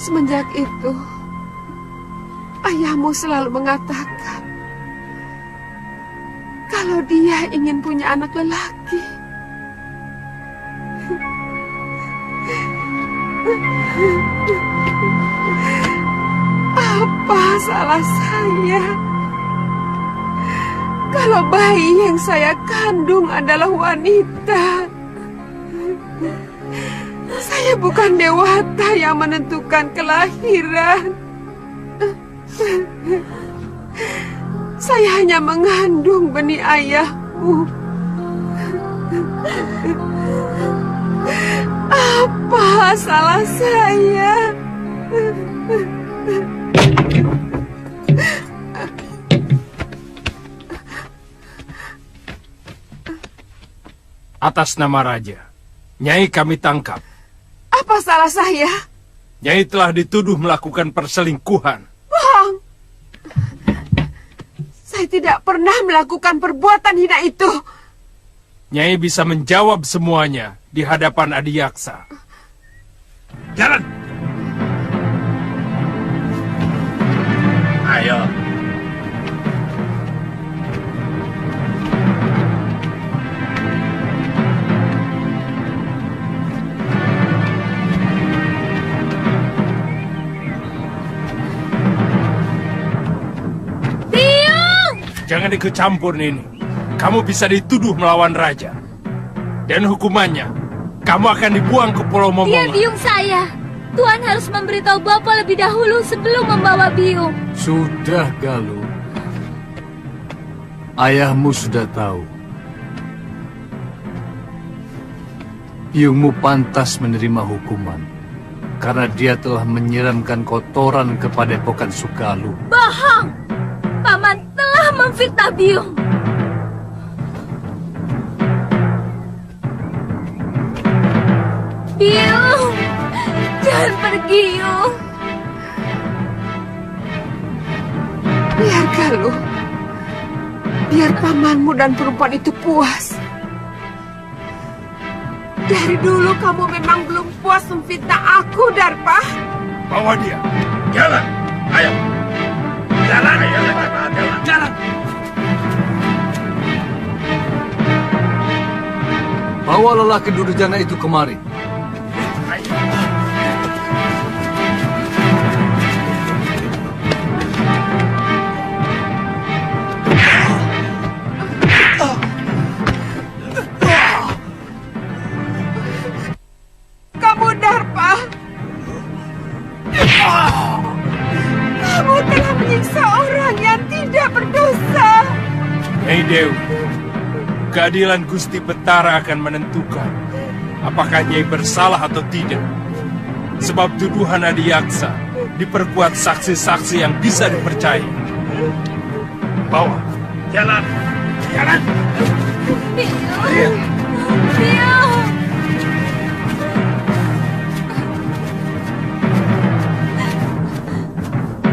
Semenjak itu, ayahmu selalu mengatakan kalau dia ingin punya anak lelaki. Apa salah saya kalau bayi yang saya kandung adalah wanita? Saya bukan dewata yang menentukan kelahiran. Saya hanya mengandung benih ayahmu. Apa salah saya? Atas nama Raja, Nyai kami tangkap. Apa salah saya? Nyai telah dituduh melakukan perselingkuhan. Bohong! Saya tidak pernah melakukan perbuatan hina itu. Nyai bisa menjawab semuanya di hadapan Adiyaksa. Jalan! Ayo! Jangan ikut campur, Nini. Kamu bisa dituduh melawan raja. Dan hukumannya, kamu akan dibuang ke Pulau Momonga. Dia biung saya. Tuan harus memberitahu Bapak lebih dahulu sebelum membawa biung. Sudah, Galuh. Ayahmu sudah tahu. Biungmu pantas menerima hukuman karena dia telah menyiramkan kotoran ke Padepokan Sukaluh. Bohong! Paman telah memfitnah biung. Biung, jangan pergi, Yung. Biar Galuh. Biar pamanmu dan perempuan itu puas. Dari dulu kamu memang belum puas memfitnah aku, Darpa. Bawa dia. Jalan. Ayo. Jalan. Ayo, jalan. Jalan. Bawa lelaki durjana itu kemari. Kamu Darpa. Kamu telah menyiksa orang yang tidak berdosa. Nyai Dewi, keadilan Gusti Betara akan menentukan apakah Nyai bersalah atau tidak. Sebab tuduhan Adiyaksa diperkuat saksi-saksi yang bisa dipercaya. Bawa. Jalan. Jalan. Biung. Biung.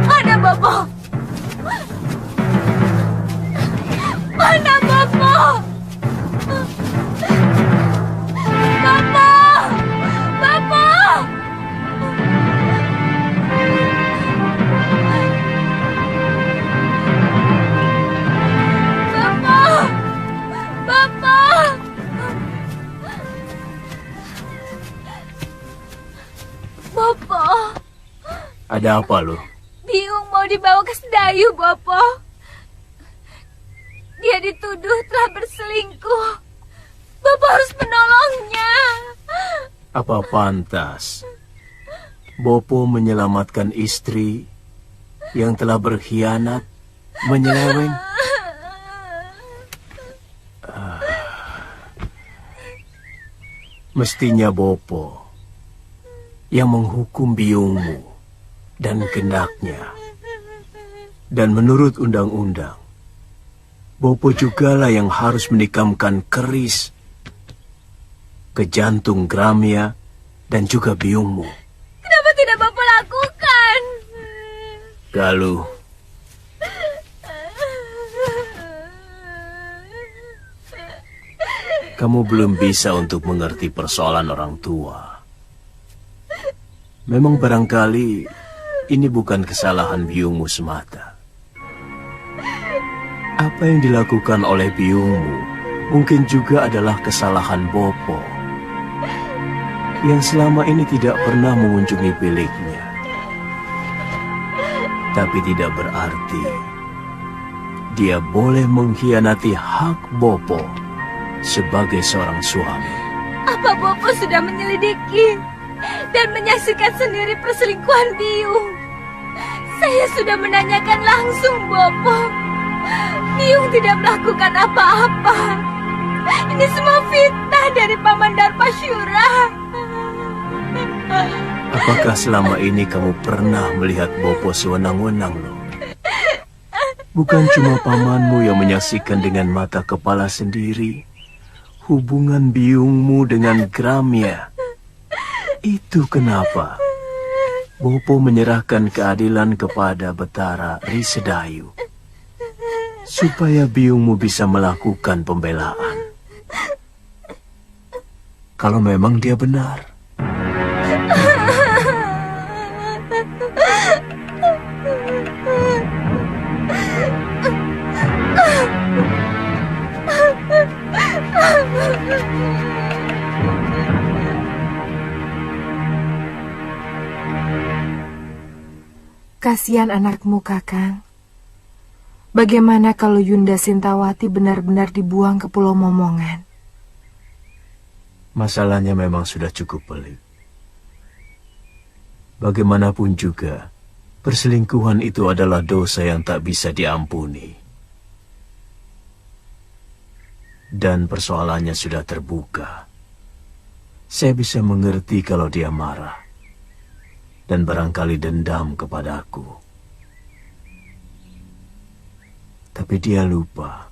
Mana Bapak? Mana Bapak? Bapak! Bapak! Ada apa lo? Biung mau dibawa ke Sedayu, Bopo. Dia dituduh telah berselingkuh. Bopo harus menolongnya. Apa pantas Bopo menyelamatkan istri yang telah berkhianat, menyeleweng? Mestinya Bopo yang menghukum biungmu dan gendaknya. Dan menurut undang-undang, Bopo jugalah yang harus menikamkan keris ke jantung Gramia dan juga biungmu. Kenapa tidak Bopo lakukan? Galuh, kamu belum bisa untuk mengerti persoalan orang tua. Memang barangkali ini bukan kesalahan biungmu semata. Apa yang dilakukan oleh biungmu mungkin juga adalah kesalahan Bopo yang selama ini tidak pernah mengunjungi biliknya. Tapi tidak berarti dia boleh mengkhianati hak Bopo sebagai seorang suami. Apa Bopo sudah menyelidiki dan menyaksikan sendiri perselingkuhan Biung? Saya sudah menanyakan langsung Bopo. Biung tidak melakukan apa-apa. Ini semua fitnah dari Paman Darpasyura. Apakah selama ini kamu pernah melihat Bopo sewenang-wenang, loh? Bukan cuma pamanmu yang menyaksikan dengan mata kepala sendiri hubungan biungmu dengan Gramia. Itu kenapa Bopo menyerahkan keadilan kepada Betara Risedayu, supaya biungmu bisa melakukan pembelaan. Kalau memang dia benar. Kasihan anakmu, Kakang. Bagaimana kalau Yunda Sintawati benar-benar dibuang ke Pulau Momongan? Masalahnya memang sudah cukup pelik. Bagaimanapun juga, perselingkuhan itu adalah dosa yang tak bisa diampuni. Dan persoalannya sudah terbuka. Saya bisa mengerti kalau dia marah dan barangkali dendam kepadaku. Tapi dia lupa,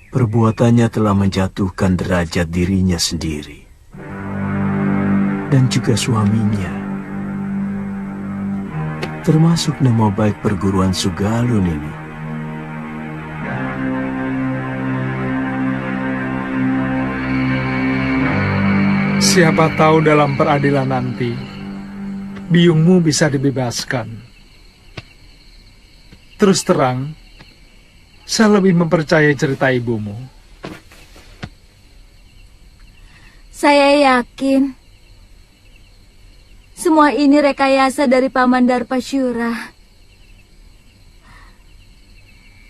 perbuatannya telah menjatuhkan derajat dirinya sendiri dan juga suaminya, termasuk nama baik perguruan Sugalun ini. Siapa tahu dalam peradilan nanti biungmu bisa dibebaskan. Terus terang, saya lebih mempercayai cerita ibumu. Saya yakin semua ini rekayasa dari Paman Darpasyura.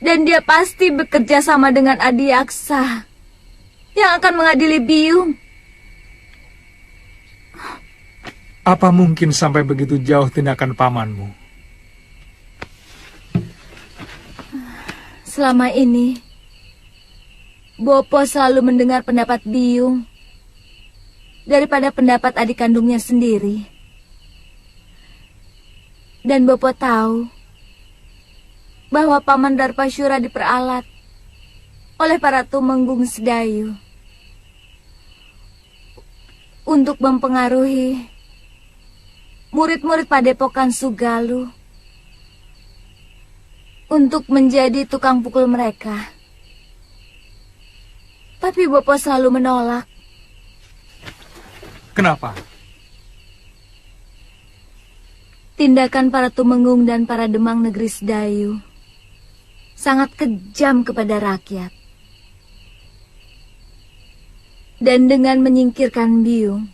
Dan dia pasti bekerja sama dengan Adi Aksa yang akan mengadili Biung. Apa mungkin sampai begitu jauh tindakan pamanmu? Selama ini, Bopo selalu mendengar pendapat Biung daripada pendapat adik kandungnya sendiri. Dan Bopo tahu bahwa Paman Darpasyura diperalat oleh para tumenggung Sedayu untuk mempengaruhi murid-murid Padepokan Sugalu untuk menjadi tukang pukul mereka. Tapi Bopo selalu menolak. Kenapa? Tindakan para tumenggung dan para demang negeri Sedayu sangat kejam kepada rakyat. Dan dengan menyingkirkan Biung,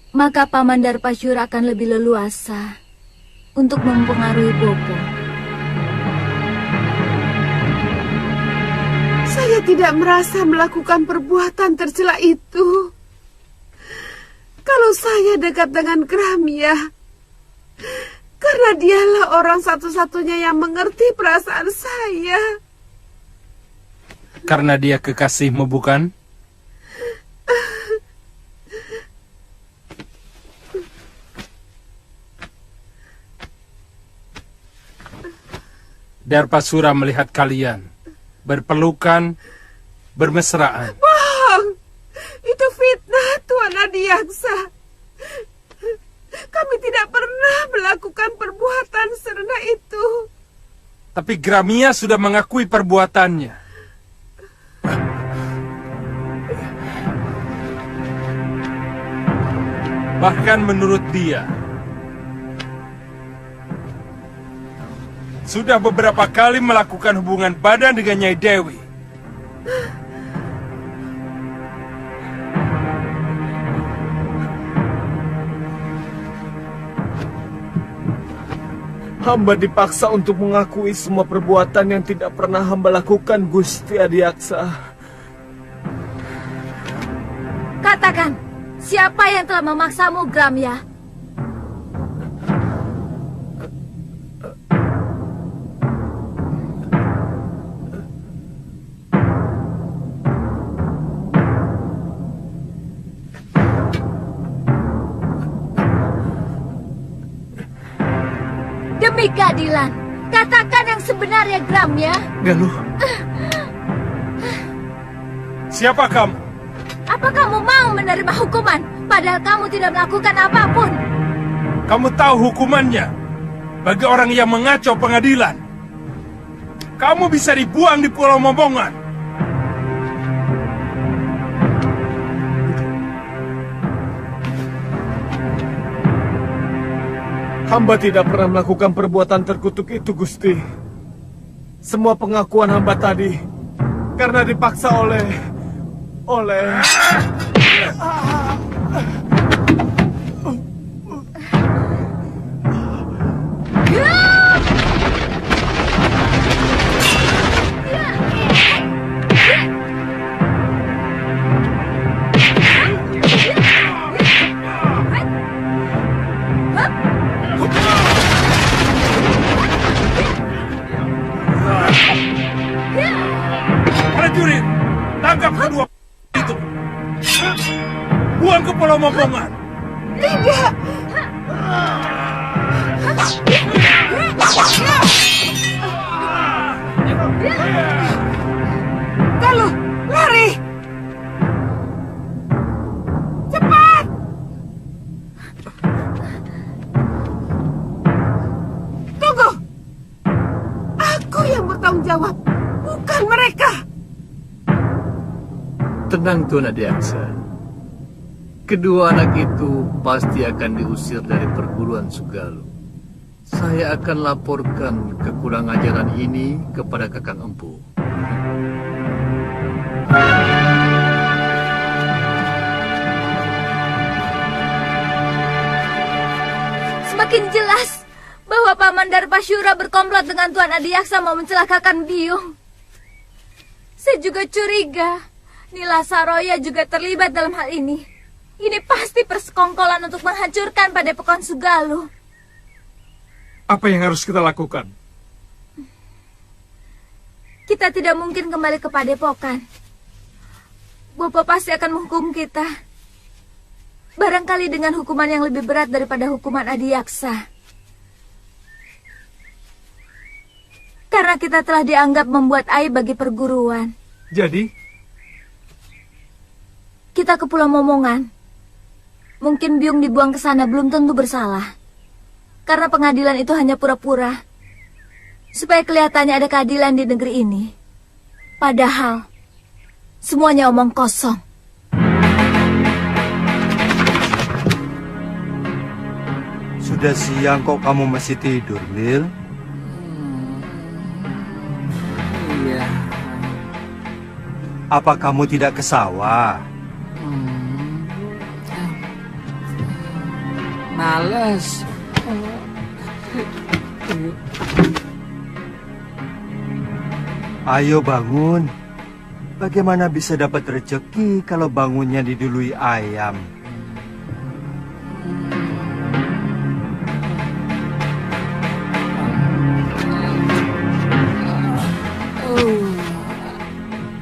maka Paman Darpasyura akan lebih leluasa untuk mempengaruhi Bopo. Saya tidak merasa melakukan perbuatan tercela itu. Kalau saya dekat dengan Gramya, karena dialah orang satu-satunya yang mengerti perasaan saya. Karena dia kekasihmu, bukan? Darpasura melihat kalian berpelukan, bermesraan. Bang, itu fitnah Tuan Adiaksa. Kami tidak pernah melakukan perbuatan serendah itu. Tapi Gramia sudah mengakui perbuatannya. Bahkan menurut dia, sudah beberapa kali melakukan hubungan badan dengan Nyai Dewi. Hamba dipaksa untuk mengakui semua perbuatan yang tidak pernah hamba lakukan, Gusti Adiaksa. Katakan, siapa yang telah memaksamu, Gramya? Demi keadilan, katakan yang sebenarnya, Gramya. Galuh. Siapa kamu? Apa kamu mau menerima hukuman, padahal kamu tidak melakukan apapun? Kamu tahu hukumannya bagi orang yang mengacau pengadilan. Kamu bisa dibuang di Pulau Momongan. Hamba tidak pernah melakukan perbuatan terkutuk itu, Gusti. Semua pengakuan hamba tadi karena dipaksa oleh... Prajurit, tangkap kedua itu. Buang ke Pulau Momongan. Tidak. Galuh, lari. Cepat. Tunggu. Aku yang bertanggung jawab, bukan mereka. Tenang, Tuan Adiaksa. Kedua anak itu pasti akan diusir dari perguruan Sugalu. Saya akan laporkan kekurang ajaran ini kepada Kakang Empu. Semakin jelas bahwa Paman Darpasyura berkomplot dengan Tuan Adiaksa mau mencelakakan Biung. Saya juga curiga Nila Saroya juga terlibat dalam hal ini. Ini pasti persekongkolan untuk menghancurkan Padepokan Sugalu. Apa yang harus kita lakukan? Kita tidak mungkin kembali ke Padepokan. Bopo pasti akan menghukum kita. Barangkali dengan hukuman yang lebih berat daripada hukuman Adiaksa. Karena kita telah dianggap membuat aib bagi perguruan. Jadi, kita ke Pulau Momongan. Mungkin Biung dibuang ke sana belum tentu bersalah. Karena pengadilan itu hanya pura-pura. Supaya kelihatannya ada keadilan di negeri ini. Padahal, semuanya omong kosong. Sudah siang kok kamu masih tidur, Lil? Iya. Apa kamu tidak ke sawah? males. Ayo bangun. Bagaimana bisa dapat rezeki kalau bangunnya didului ayam?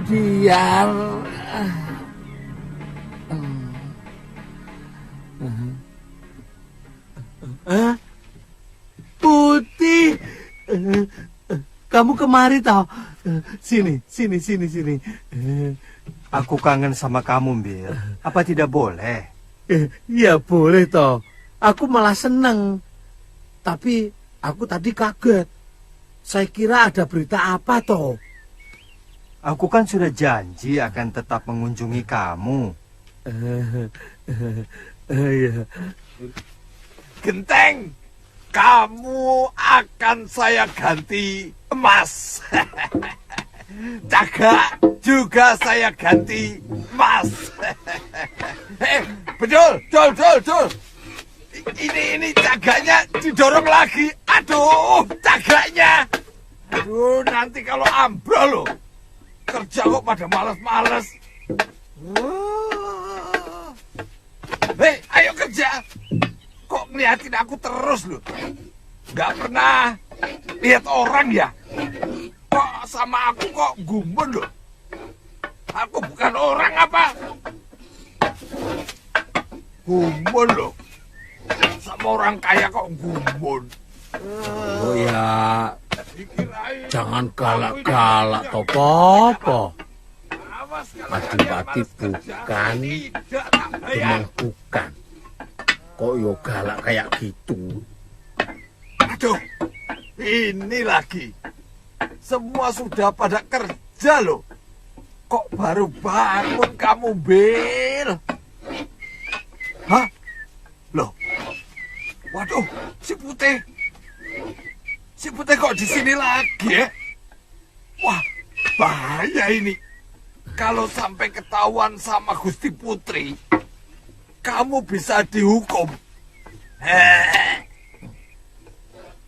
Biar Putih, kamu kemari tau? Sini. Aku kangen sama kamu, Bil. Apa tidak boleh? Ya boleh toh. Aku malah seneng. Tapi aku tadi kaget. Saya kira ada berita apa toh? Aku kan sudah janji akan tetap mengunjungi kamu. Ya. Genteng, kamu akan saya ganti emas. Cagak juga saya ganti emas. Betul. Ini cagaknya didorong lagi. Aduh, cagaknya. Aduh, nanti kalau ambrol loh. Kerja kok pada males-males. Hei, ayo kerja. Kok ngeliatin aku terus loh? Gak pernah lihat orang ya? Kok sama aku kok gumun loh? Aku bukan orang apa? Gumun loh. Sama orang kaya kok gumun. oh ya, jangan galak-galak toh, Popo. Pati-pati bukan, memang bukan. Kok yo galak kayak gitu? Aduh, ini lagi. Semua sudah pada kerja loh. Kok baru bangun kamu, Bil? Hah? Loh. Waduh, si Putih. Si Putih kok di sini lagi ya? Wah, bahaya ini. Kalau sampai ketahuan sama Gusti Putri, kamu bisa dihukum.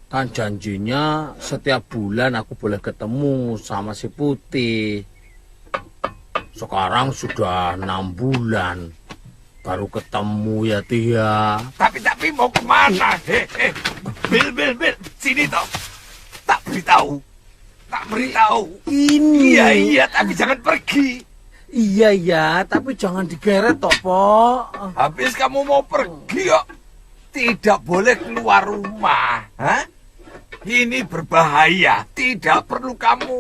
Kan janjinya setiap bulan aku boleh ketemu sama si Putih. Sekarang sudah 6 bulan baru ketemu ya Tia. Tapi mau kemana? Bil, sini toh. Tak beritahu. Ini. Iya, tapi jangan pergi. Iya, tapi jangan digeret toh, Po. Habis kamu mau pergi kok tidak boleh keluar rumah. Hah? Ini berbahaya. Tidak perlu kamu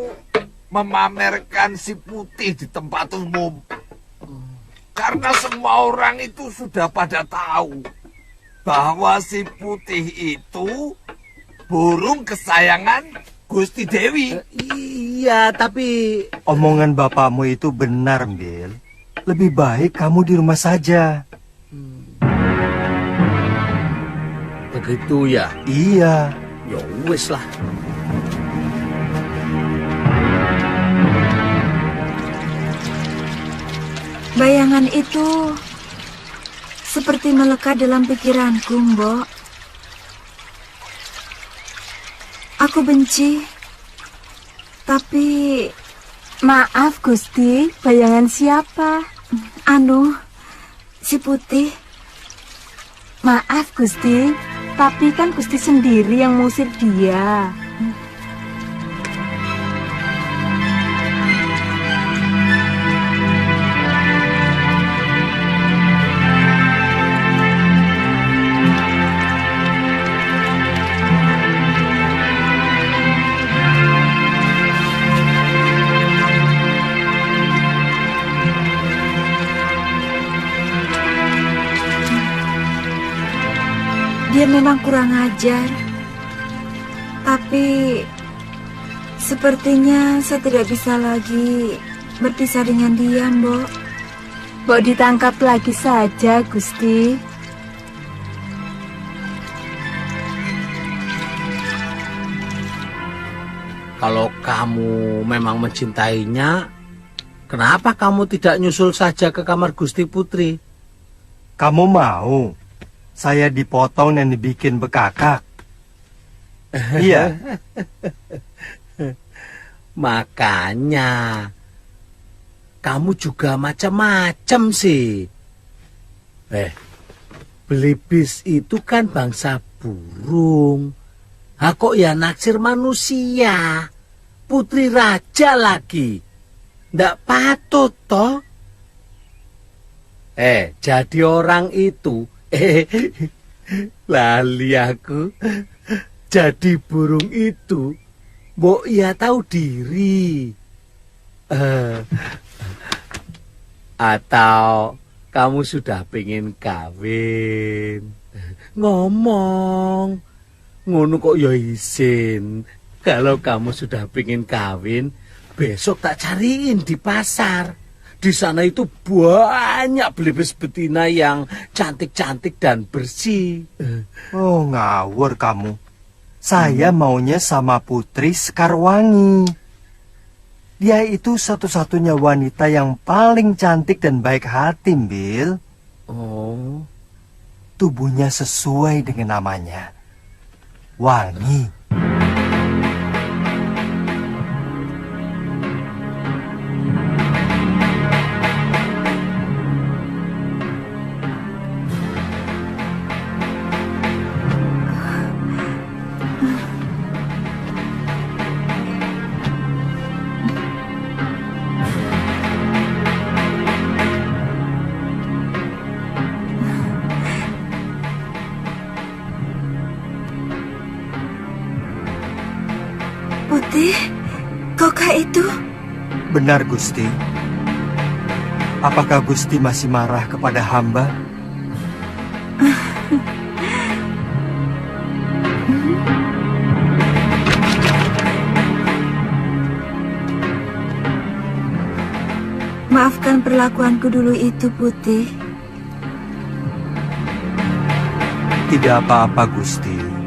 memamerkan si Putih di tempat umum. Karena semua orang itu sudah pada tahu bahwa si Putih itu burung kesayangan Gusti Dewi. Iya, tapi Omongan bapakmu itu benar, Bil. Lebih baik kamu di rumah saja. begitu ya. Iya. Ya wis lah. Bayangan itu seperti melekat dalam pikiranku, Mbok. Aku benci, tapi... Maaf, Gusti, bayangan siapa? Si Putih. Maaf, Gusti, tapi kan Gusti sendiri yang mengusir dia. Dia memang kurang ajar. Tapi sepertinya saya tidak bisa lagi berpisah dengan dia, Mbok. Mbok ditangkap lagi saja, Gusti. Kalau kamu memang mencintainya, kenapa kamu tidak nyusul saja ke kamar Gusti Putri? Kamu mau? Saya dipotong dan dibikin bekakak. Iya. Makanya kamu juga macam-macam sih. Belibis itu kan bangsa burung. Kok ya naksir manusia? Putri raja lagi. Ndak patut toh? Jadi orang itu lali aku. Jadi burung itu mbok ya tahu diri. Atau kamu sudah pengen kawin? Ngomong. Ngono kok ya izin. Kalau kamu sudah pengen kawin, besok tak cariin di pasar. Di sana itu banyak belibis betina yang cantik-cantik dan bersih. Oh, ngawur kamu. Saya maunya sama Putri Sekarwangi. Dia itu satu-satunya wanita yang paling cantik dan baik hati, Bill. Oh. Tubuhnya sesuai dengan namanya. Wangi. Putih, kaukah itu? Benar, Gusti. Apakah Gusti masih marah kepada hamba? Maafkan perlakuanku dulu itu, Putih. Tidak apa-apa, Gusti.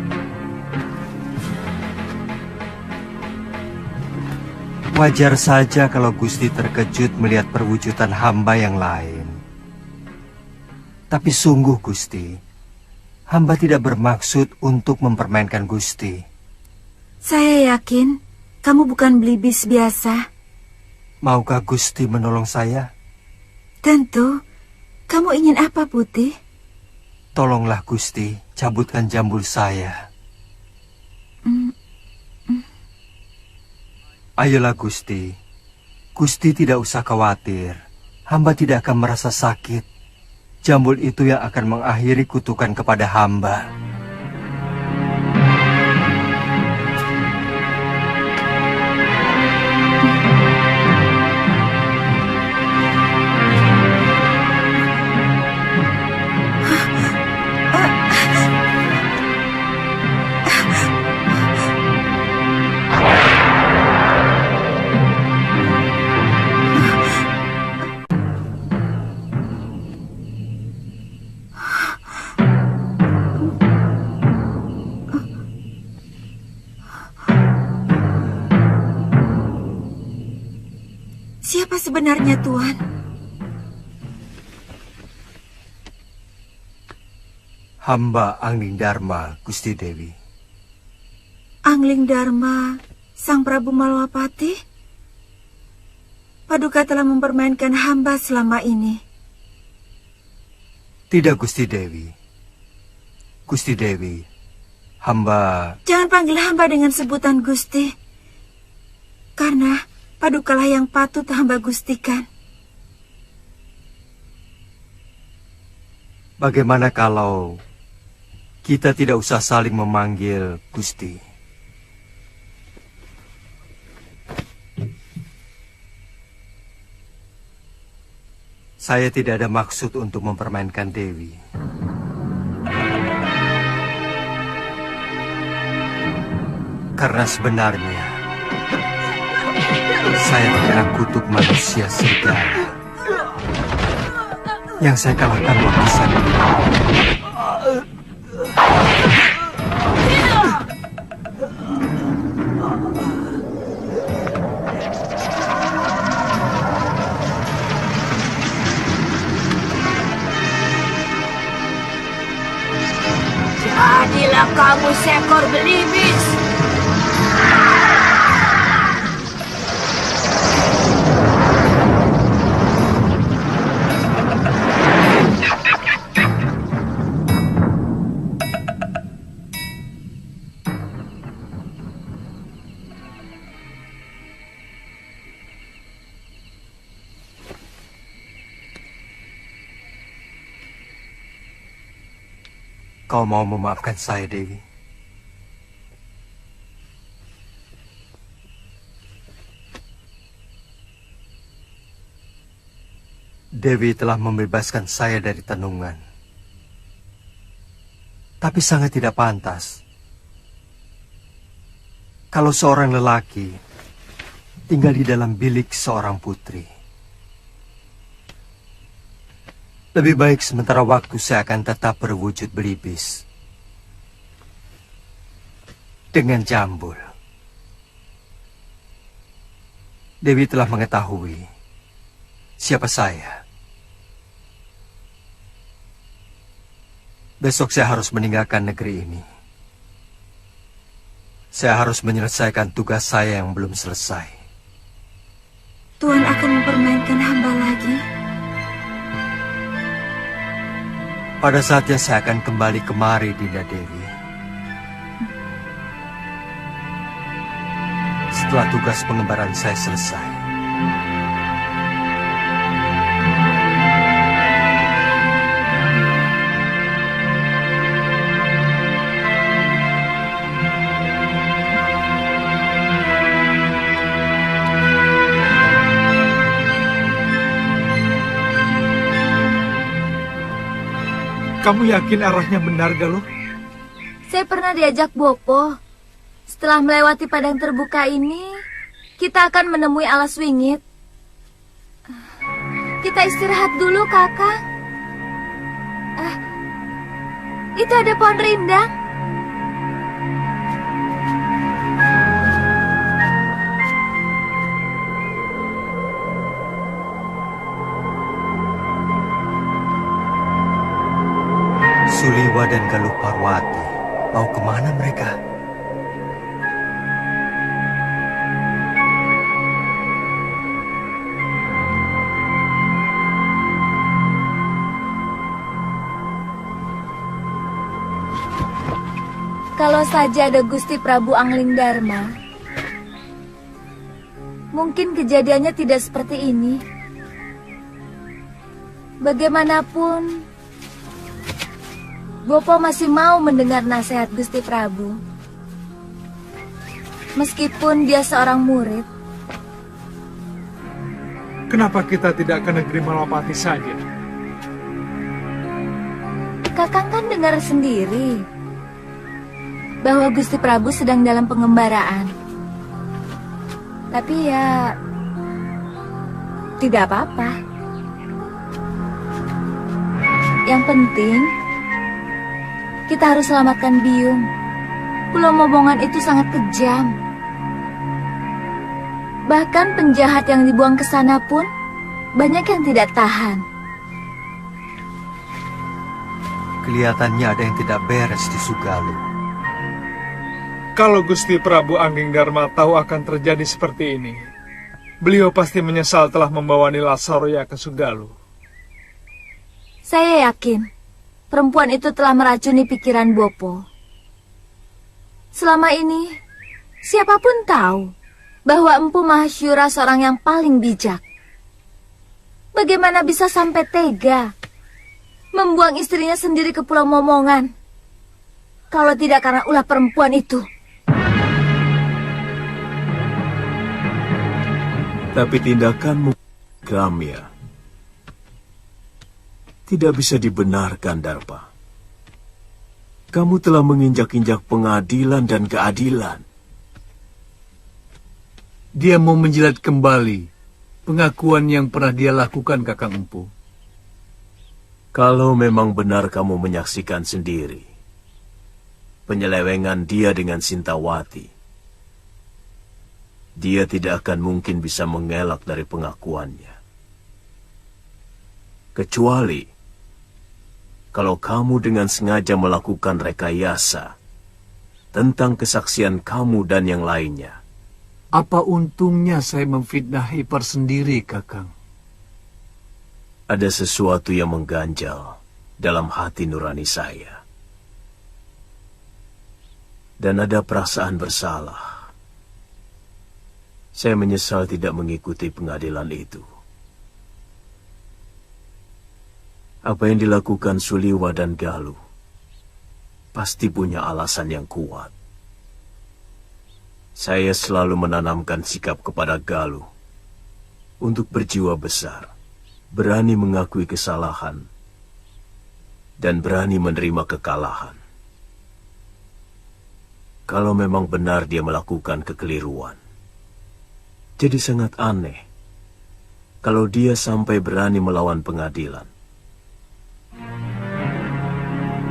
Wajar saja kalau Gusti terkejut melihat perwujudan hamba yang lain. Tapi sungguh, Gusti, hamba tidak bermaksud untuk mempermainkan Gusti. Saya yakin kamu bukan belibis biasa. Maukah Gusti menolong saya? Tentu. Kamu ingin apa, Putih? Tolonglah, Gusti, cabutkan jambul saya. Ayolah, Gusti. Gusti tidak usah khawatir. Hamba tidak akan merasa sakit. Jambul itu yang akan mengakhiri kutukan kepada hamba. Siapa sebenarnya, Tuan? Hamba Angling Dharma, Gusti Dewi. Angling Dharma, Sang Prabu Malwapati? Paduka telah mempermainkan hamba selama ini. Tidak, Gusti Dewi. Gusti Dewi, hamba... Jangan panggil hamba dengan sebutan Gusti. Karena padukalah yang patut hamba gustikan. Bagaimana kalau kita tidak usah saling memanggil Gusti? Saya tidak ada maksud untuk mempermainkan Dewi. Karena sebenarnya saya terkena kutuk manusia serigala. Yang saya kalahkan waktu saya seekor belibis. Kau mau memaafkan saya, Dewi? Dewi telah membebaskan saya dari tenungan. Tapi sangat tidak pantas kalau seorang lelaki tinggal di dalam bilik seorang putri. Lebih baik sementara waktu saya akan tetap berwujud belibis dengan jambul. Dewi telah mengetahui siapa saya. Besok saya harus meninggalkan negeri ini. Saya harus menyelesaikan tugas saya yang belum selesai. Tuhan akan mempermainkan hamba lagi. Pada saatnya saya akan kembali kemari, Dinda Dewi. Setelah tugas pengembaraan saya selesai. Kamu yakin arahnya benar, Galuh? Saya pernah diajak Bopo. Setelah melewati padang terbuka ini, kita akan menemui alas wingit. Kita istirahat dulu, Kakak. Itu ada pohon rindang. Suliwa dan Galuh Parwati, mau kemana mereka? Kalau saja ada Gusti Prabu Angling Dharma, mungkin kejadiannya tidak seperti ini. Bagaimanapun, Bopo masih mau mendengar nasihat Gusti Prabu. Meskipun dia seorang murid. Kenapa kita tidak ke negeri Malapati saja? Kakang kan dengar sendiri bahwa Gusti Prabu sedang dalam pengembaraan. Tapi ya, tidak apa-apa. Yang penting, kita harus selamatkan Biung. Pulau Momongan itu sangat kejam. Bahkan penjahat yang dibuang ke sana pun banyak yang tidak tahan. Kelihatannya ada yang tidak beres di Sugalu. Kalau Gusti Prabu Angling Dharma tahu akan terjadi seperti ini, beliau pasti menyesal telah membawa Nila Saroya ke Sugalu. Saya yakin perempuan itu telah meracuni pikiran Bopo. Selama ini, siapapun tahu bahwa Empu Mahasyura seorang yang paling bijak. Bagaimana bisa sampai tega membuang istrinya sendiri ke Pulau Momongan? Kalau tidak karena ulah perempuan itu. Tapi tindakanmu, Gramya, tidak bisa dibenarkan, Darpa. Kamu telah menginjak-injak pengadilan dan keadilan. Dia mau menjilat kembali pengakuan yang pernah dia lakukan, Kakang Empu. Kalau memang benar kamu menyaksikan sendiri penyelewengan dia dengan Sintawati, dia tidak akan mungkin bisa mengelak dari pengakuannya. Kecuali kalau kamu dengan sengaja melakukan rekayasa tentang kesaksian kamu dan yang lainnya. Apa untungnya saya memfitnah ipar sendiri, Kakang? Ada sesuatu yang mengganjal dalam hati nurani saya. Dan ada perasaan bersalah. Saya menyesal tidak mengikuti pengadilan itu. Apa yang dilakukan Suliwa dan Galuh pasti punya alasan yang kuat. Saya selalu menanamkan sikap kepada Galuh untuk berjiwa besar, berani mengakui kesalahan, dan berani menerima kekalahan. Kalau memang benar dia melakukan kekeliruan, jadi sangat aneh kalau dia sampai berani melawan pengadilan.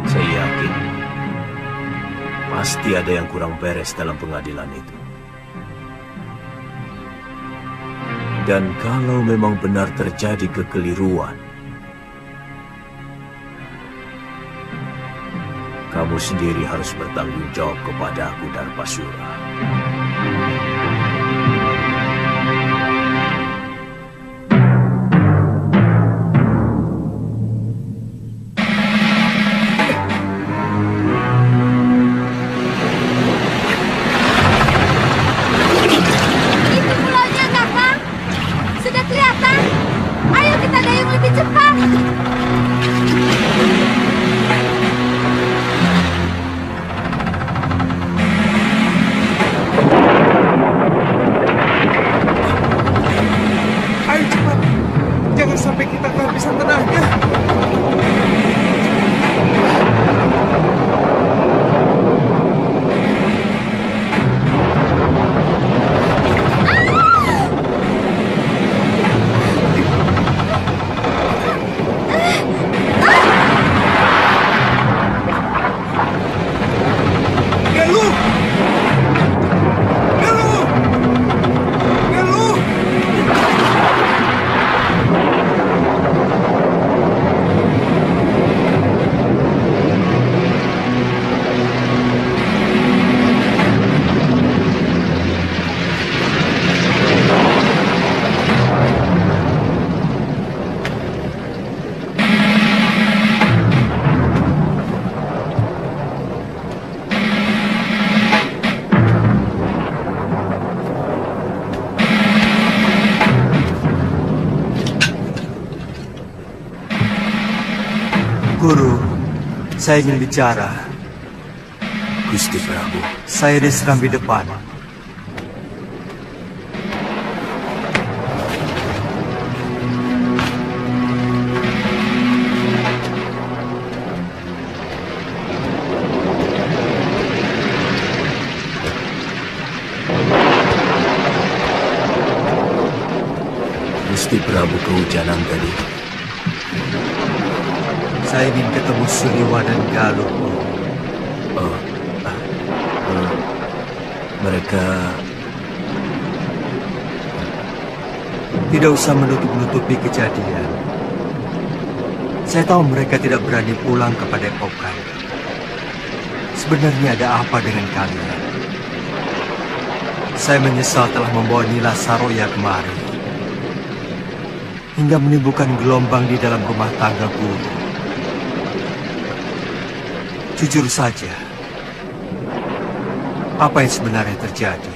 Saya yakin pasti ada yang kurang beres dalam pengadilan itu. Dan kalau memang benar terjadi kekeliruan, kamu sendiri harus bertanggung jawab kepada aku, Darpasura. Itu pulaunya, Kakang. Sudah kelihatan. Ayo kita dayung lebih cepat. Ayo cepat. Jangan sampai kita kehabisan tenaga. Galuh! Galuh! Galuh! Guru, saya ingin bicara. Gusti Prabu, Saya diserang di depan. Gusti Prabu kehujanan tadi. Saya ingin ketemu Suliwa dan Galuh. Mereka Tidak usah menutup-nutupi kejadian. Saya tahu mereka tidak berani pulang ke Padepokan. Sebenarnya ada apa dengan kalian? Saya menyesal telah membawa Nila Saroya kemari, hingga menimbulkan gelombang di dalam rumah tangga guru. Jujur saja, apa yang sebenarnya terjadi?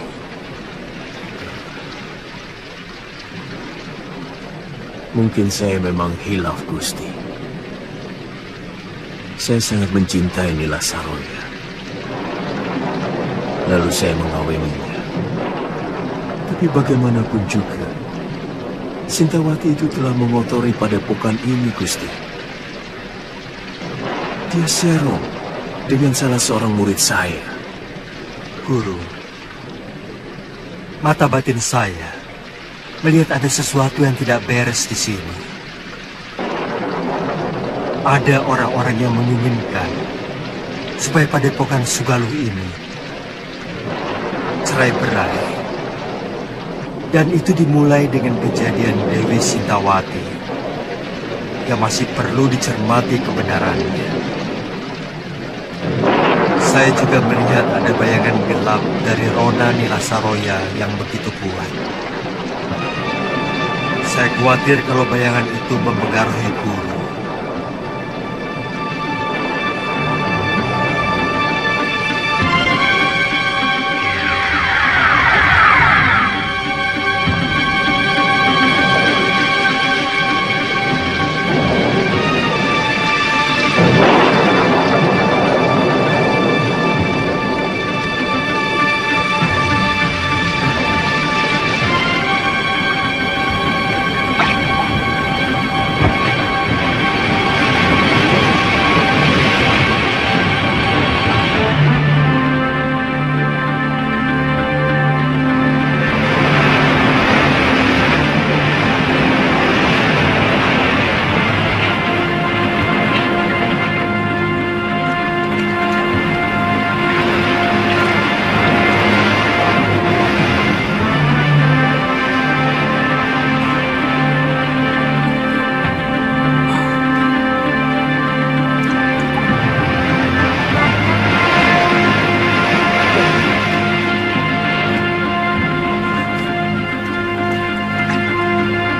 Mungkin saya memang hilaf, Gusti. Saya sangat mencintai Nila Saroya. Lalu saya mengawininya. Tapi bagaimanapun juga, Sintawati itu telah mengotori padepokan ini, Gusti. Dia serong dengan salah seorang murid saya. Guru, mata batin saya melihat ada sesuatu yang tidak beres di sini. Ada orang-orang yang menginginkan supaya Padepokan Sugaluh ini cerai-berai. Dan itu dimulai dengan kejadian Dewi Sintawati yang masih perlu dicermati kebenarannya. Saya juga melihat ada bayangan gelap dari rona Nilasaroya yang begitu kuat. Saya khawatir kalau bayangan itu mempengaruhi guru.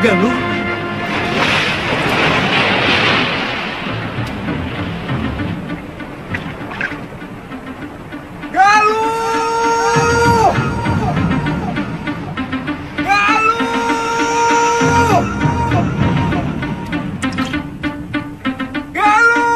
Galuh? Galuh! Galuh! Galuh!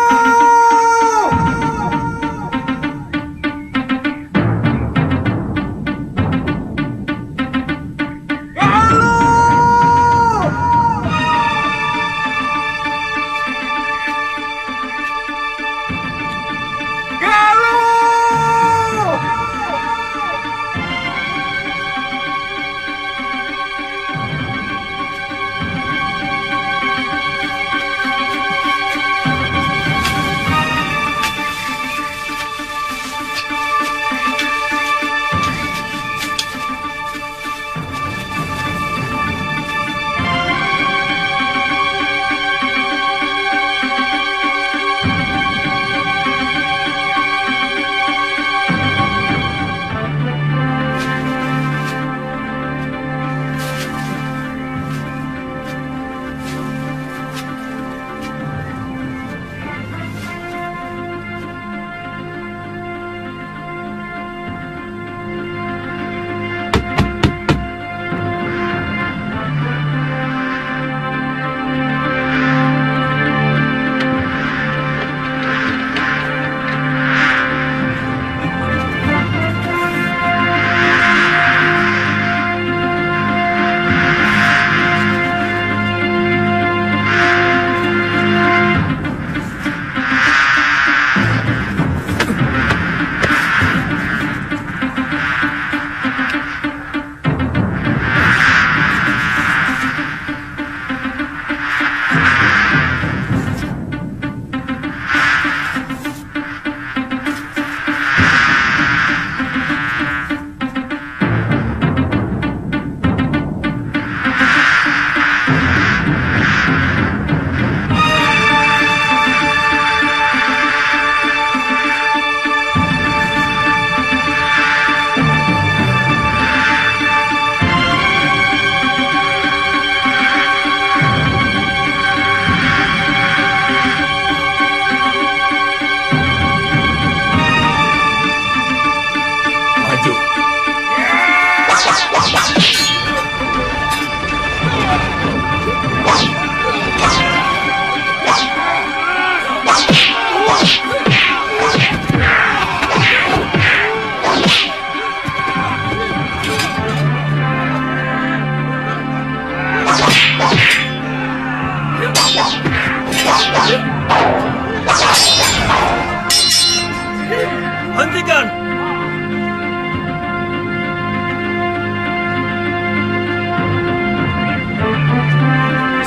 Hentikan!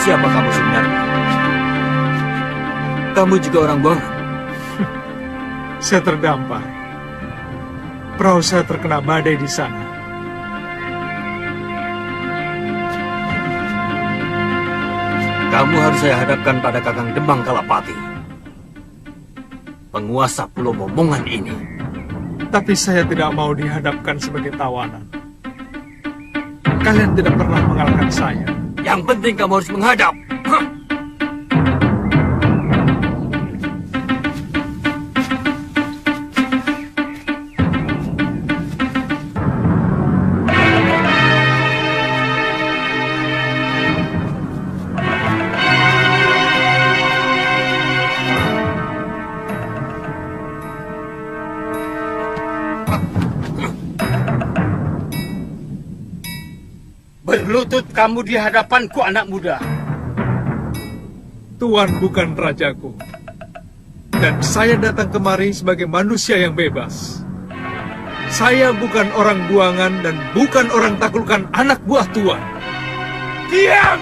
Siapa kamu sebenarnya? Kamu juga orang bohong? Saya terdampar. Perahu saya terkena badai di sana. Kamu harus saya hadapkan pada Kakang Demang Kalapati, penguasa Pulau Momongan ini. Tapi saya tidak mau dihadapkan sebagai tawanan. Kalian tidak pernah mengalahkan saya. Yang penting kamu harus menghadap. Berlutut kamu di hadapanku, anak muda. Tuan bukan rajaku. Dan saya datang kemari sebagai manusia yang bebas. Saya bukan orang buangan dan bukan orang taklukan anak buah Tuan. Diam!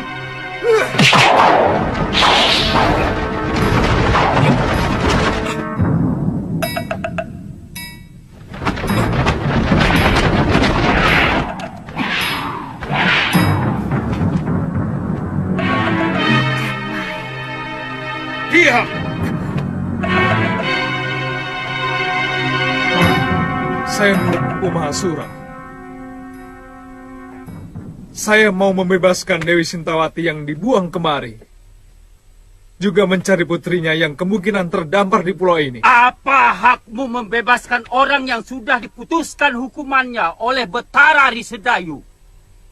Diam! Saya Prabu Mahasura. Saya mau membebaskan Dewi Sintawati yang dibuang kemari. Juga mencari putrinya yang kemungkinan terdampar di pulau ini. Apa hakmu membebaskan orang yang sudah diputuskan hukumannya oleh Betara Risedayu?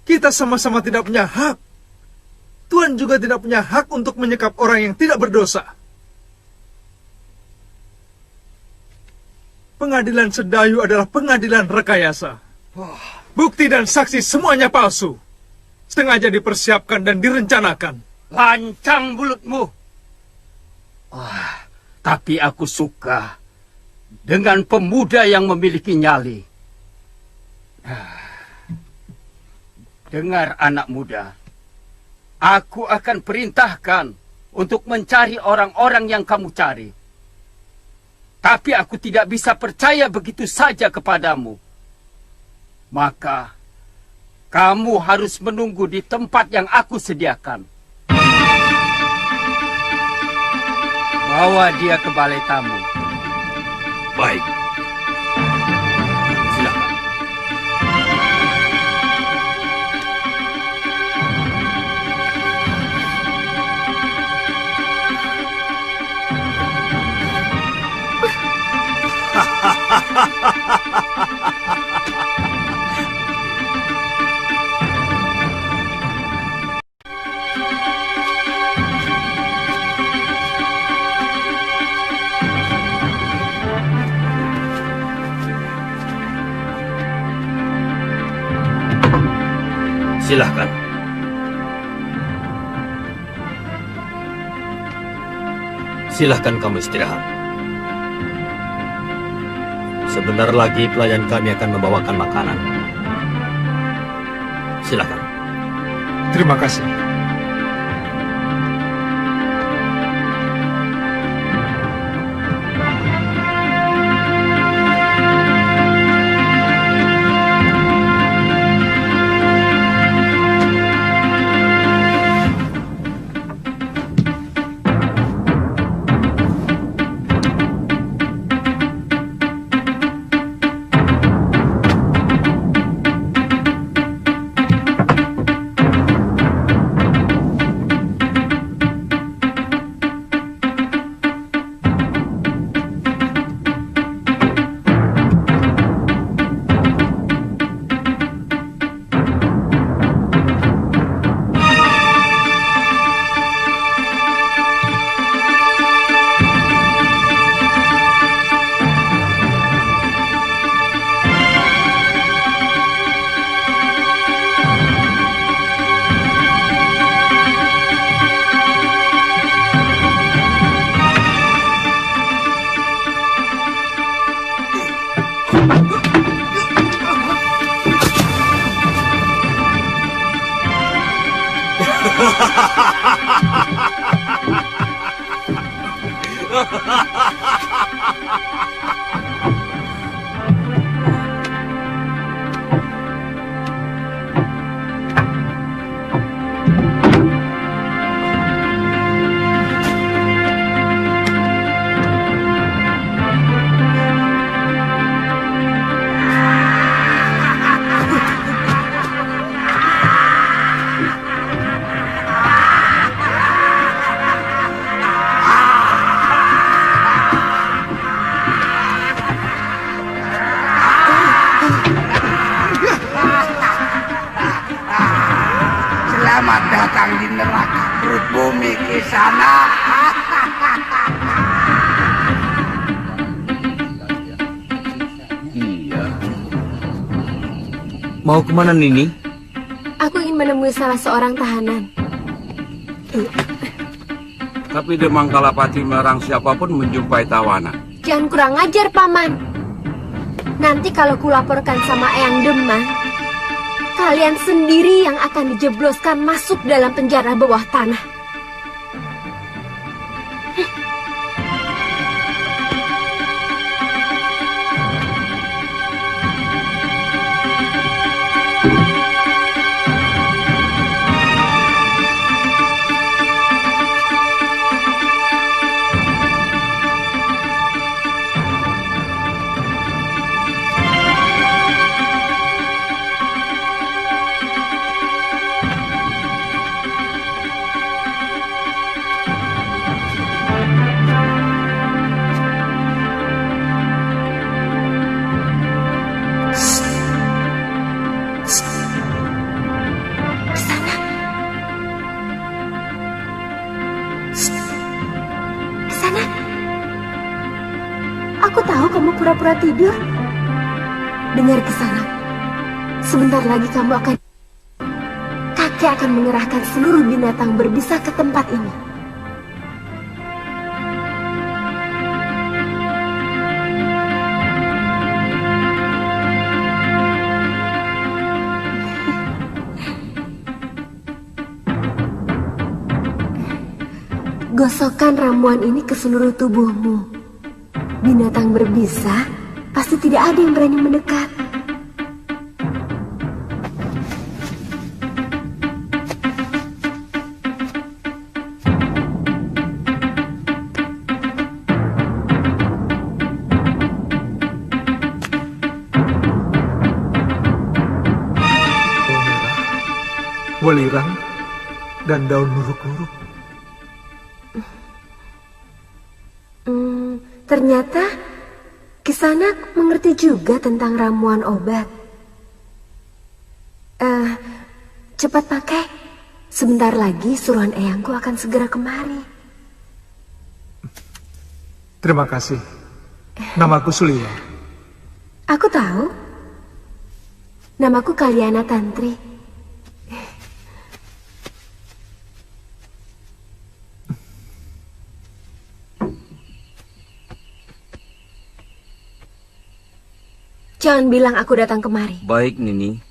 Kita sama-sama tidak punya hak. Tuan juga tidak punya hak untuk menyekap orang yang tidak berdosa. Pengadilan Sedayu adalah pengadilan rekayasa. Bukti dan saksi semuanya palsu. Sengaja dipersiapkan dan direncanakan. Lancang mulutmu. Tapi aku suka dengan pemuda yang memiliki nyali. Dengar, anak muda. Aku akan perintahkan untuk mencari orang-orang yang kamu cari. Tapi aku tidak bisa percaya begitu saja kepadamu. Maka, kamu harus menunggu di tempat yang aku sediakan. Bawa dia ke balai tamu. Baik. Silakan. Silahkan. Silahkan kamu istirahat. Sebentar lagi pelayan kami akan membawakan makanan. Silahkan. Terima kasih. Selamat datang di neraka perut bumi Kisana. Iya. Mau kemana Nini? Aku ingin menemui salah seorang tahanan. Tapi Demang Kalapati melarang siapapun menjumpai tawanan. Jangan kurang ajar, Paman. Nanti kalau kulaporkan sama Eyang Demang, kalian sendiri yang akan dijebloskan masuk dalam penjara bawah tanah. Aku tahu kamu pura-pura tidur. Dengar ke sana. Sebentar lagi kamu akan... Kakek akan mengerahkan seluruh binatang berbisa ke tempat ini. Gosokkan ramuan ini ke seluruh tubuhmu. Binatang berbisa pasti tidak ada yang berani mendekat. Welirang dan daun luruk-luruk. Ternyata Kisanak mengerti juga tentang ramuan obat. Cepat pakai. Sebentar lagi suruhan eyangku akan segera kemari. Terima kasih. Namaku Suliwa. Aku tahu. Namaku Kaliana Tantri. Jangan bilang aku datang kemari. Baik, Nini.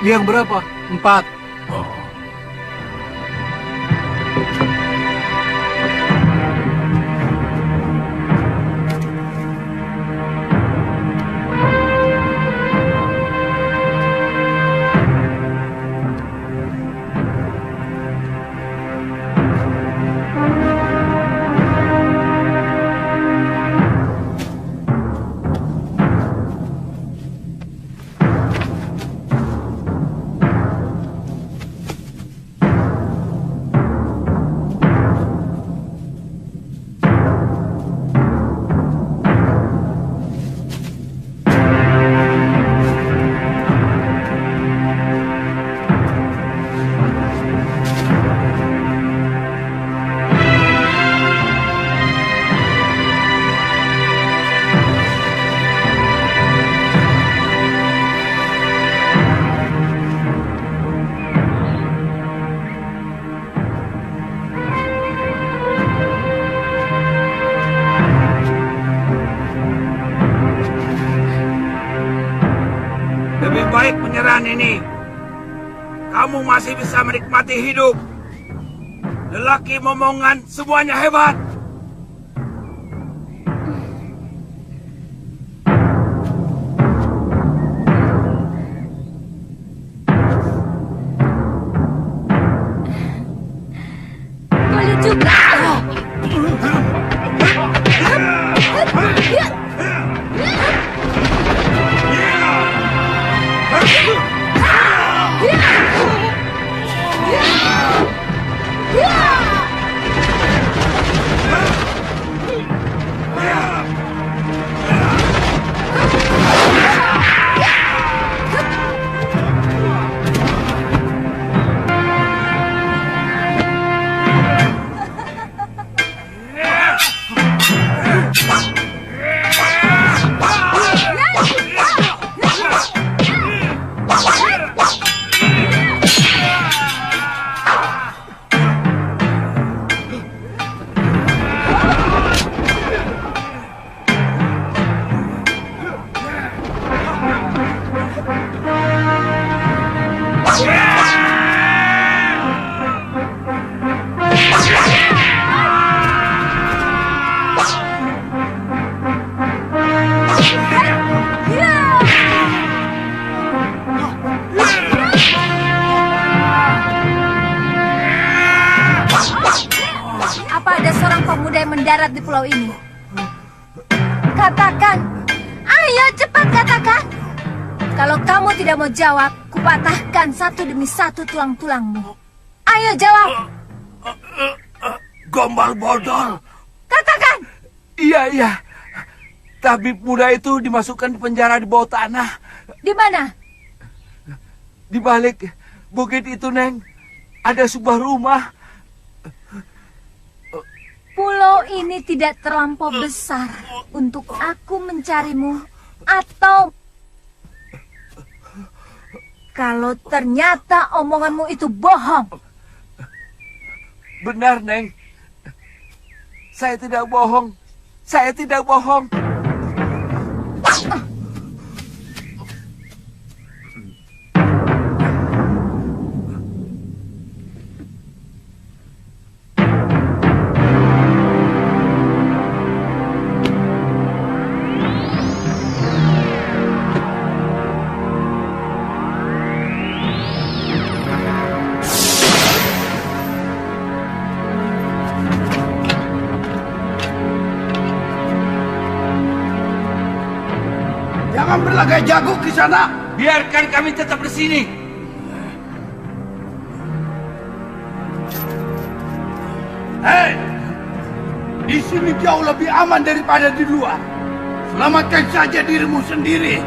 Yang berapa? 4. Baik penyerahan ini, kamu masih bisa menikmati hidup. Lelaki momongan semuanya hebat. Boleh juga. badai mendarat di pulau ini? Katakan, ayo cepat katakan. Kalau kamu tidak mau jawab, kupatahkan satu demi satu tulang-tulangmu. Ayo jawab. Gombal bodol. Katakan. Iya. Tabib muda itu dimasukkan di penjara di bawah tanah. Di mana? Di balik bukit itu, Neng. Ada sebuah rumah. Pulau ini tidak terlampau besar untuk aku mencarimu, atau kalau ternyata omonganmu itu bohong. Benar, Neng. Saya tidak bohong. Saya tidak bohong. Jangan berlagak jago di sana. Biarkan kami tetap di sini. Hei, di sini jauh lebih aman daripada di luar. Selamatkan saja dirimu sendiri.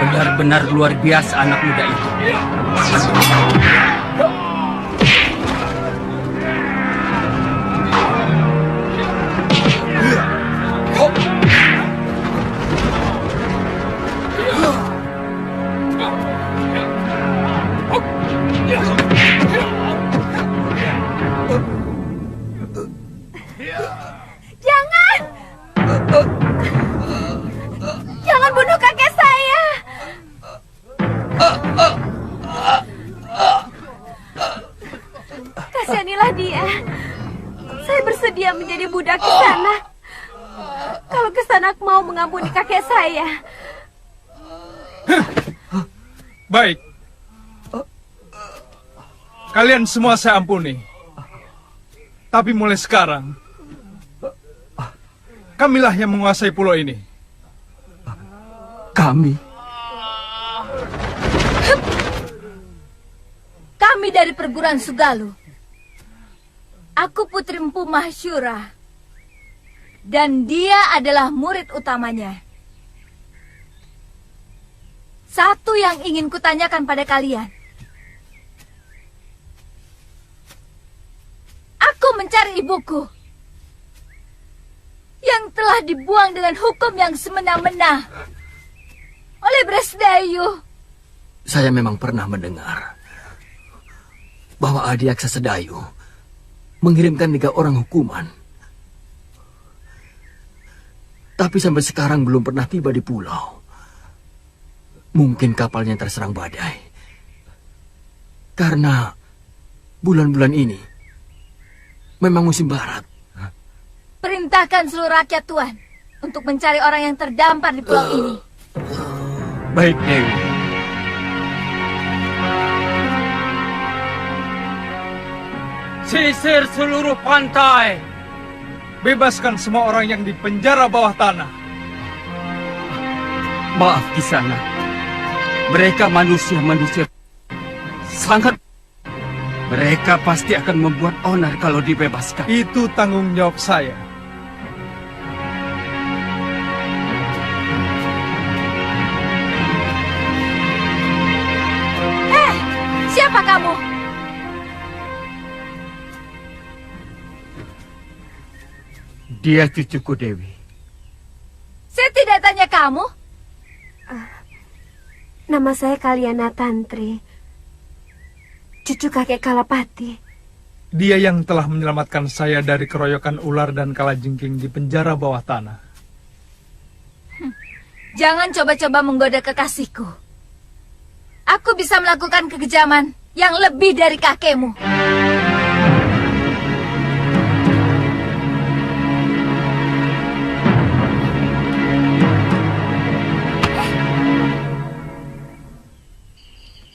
Benar-benar luar biasa anak muda itu. Jangan bunuh kakek saya. Kasihanilah dia. Saya bersedia menjadi budak Kisanak. Kalau Kisanak mau mengampuni kakek saya. Baik. Kalian semua saya ampuni. Tapi mulai sekarang, kamilah yang menguasai pulau ini. Kami? Kami dari perguruan Sugalu. Aku Putri Empu Mahsyura. Dan dia adalah murid utamanya. Satu yang ingin kutanyakan pada kalian. Aku mencari ibuku. Yang telah dibuang dengan hukum yang semena-mena oleh Bresdayu. Saya memang pernah mendengar bahwa Adiaksa Sedayu mengirimkan 3 orang hukuman. Tapi sampai sekarang belum pernah tiba di pulau. Mungkin kapalnya terserang badai. Karena bulan-bulan ini memang musim barat. Perintahkan seluruh rakyat Tuan untuk mencari orang yang terdampar di pulau ini. Baik, Dewi. Sisir seluruh pantai. Bebaskan semua orang yang di penjara bawah tanah. Maaf, Kisanak. Mereka manusia-manusia sangat. Mereka pasti akan membuat onar kalau dibebaskan. Itu tanggung jawab saya. Siapa kamu? Dia cucuku, Dewi. Saya tidak tanya kamu. Nama saya Kalyana Tantri, cucu kakek Kalapati. Dia yang telah menyelamatkan saya dari keroyokan ular dan kalajengking di penjara bawah tanah. Jangan coba-coba menggoda kekasihku. Aku bisa melakukan kekejaman yang lebih dari kakekmu.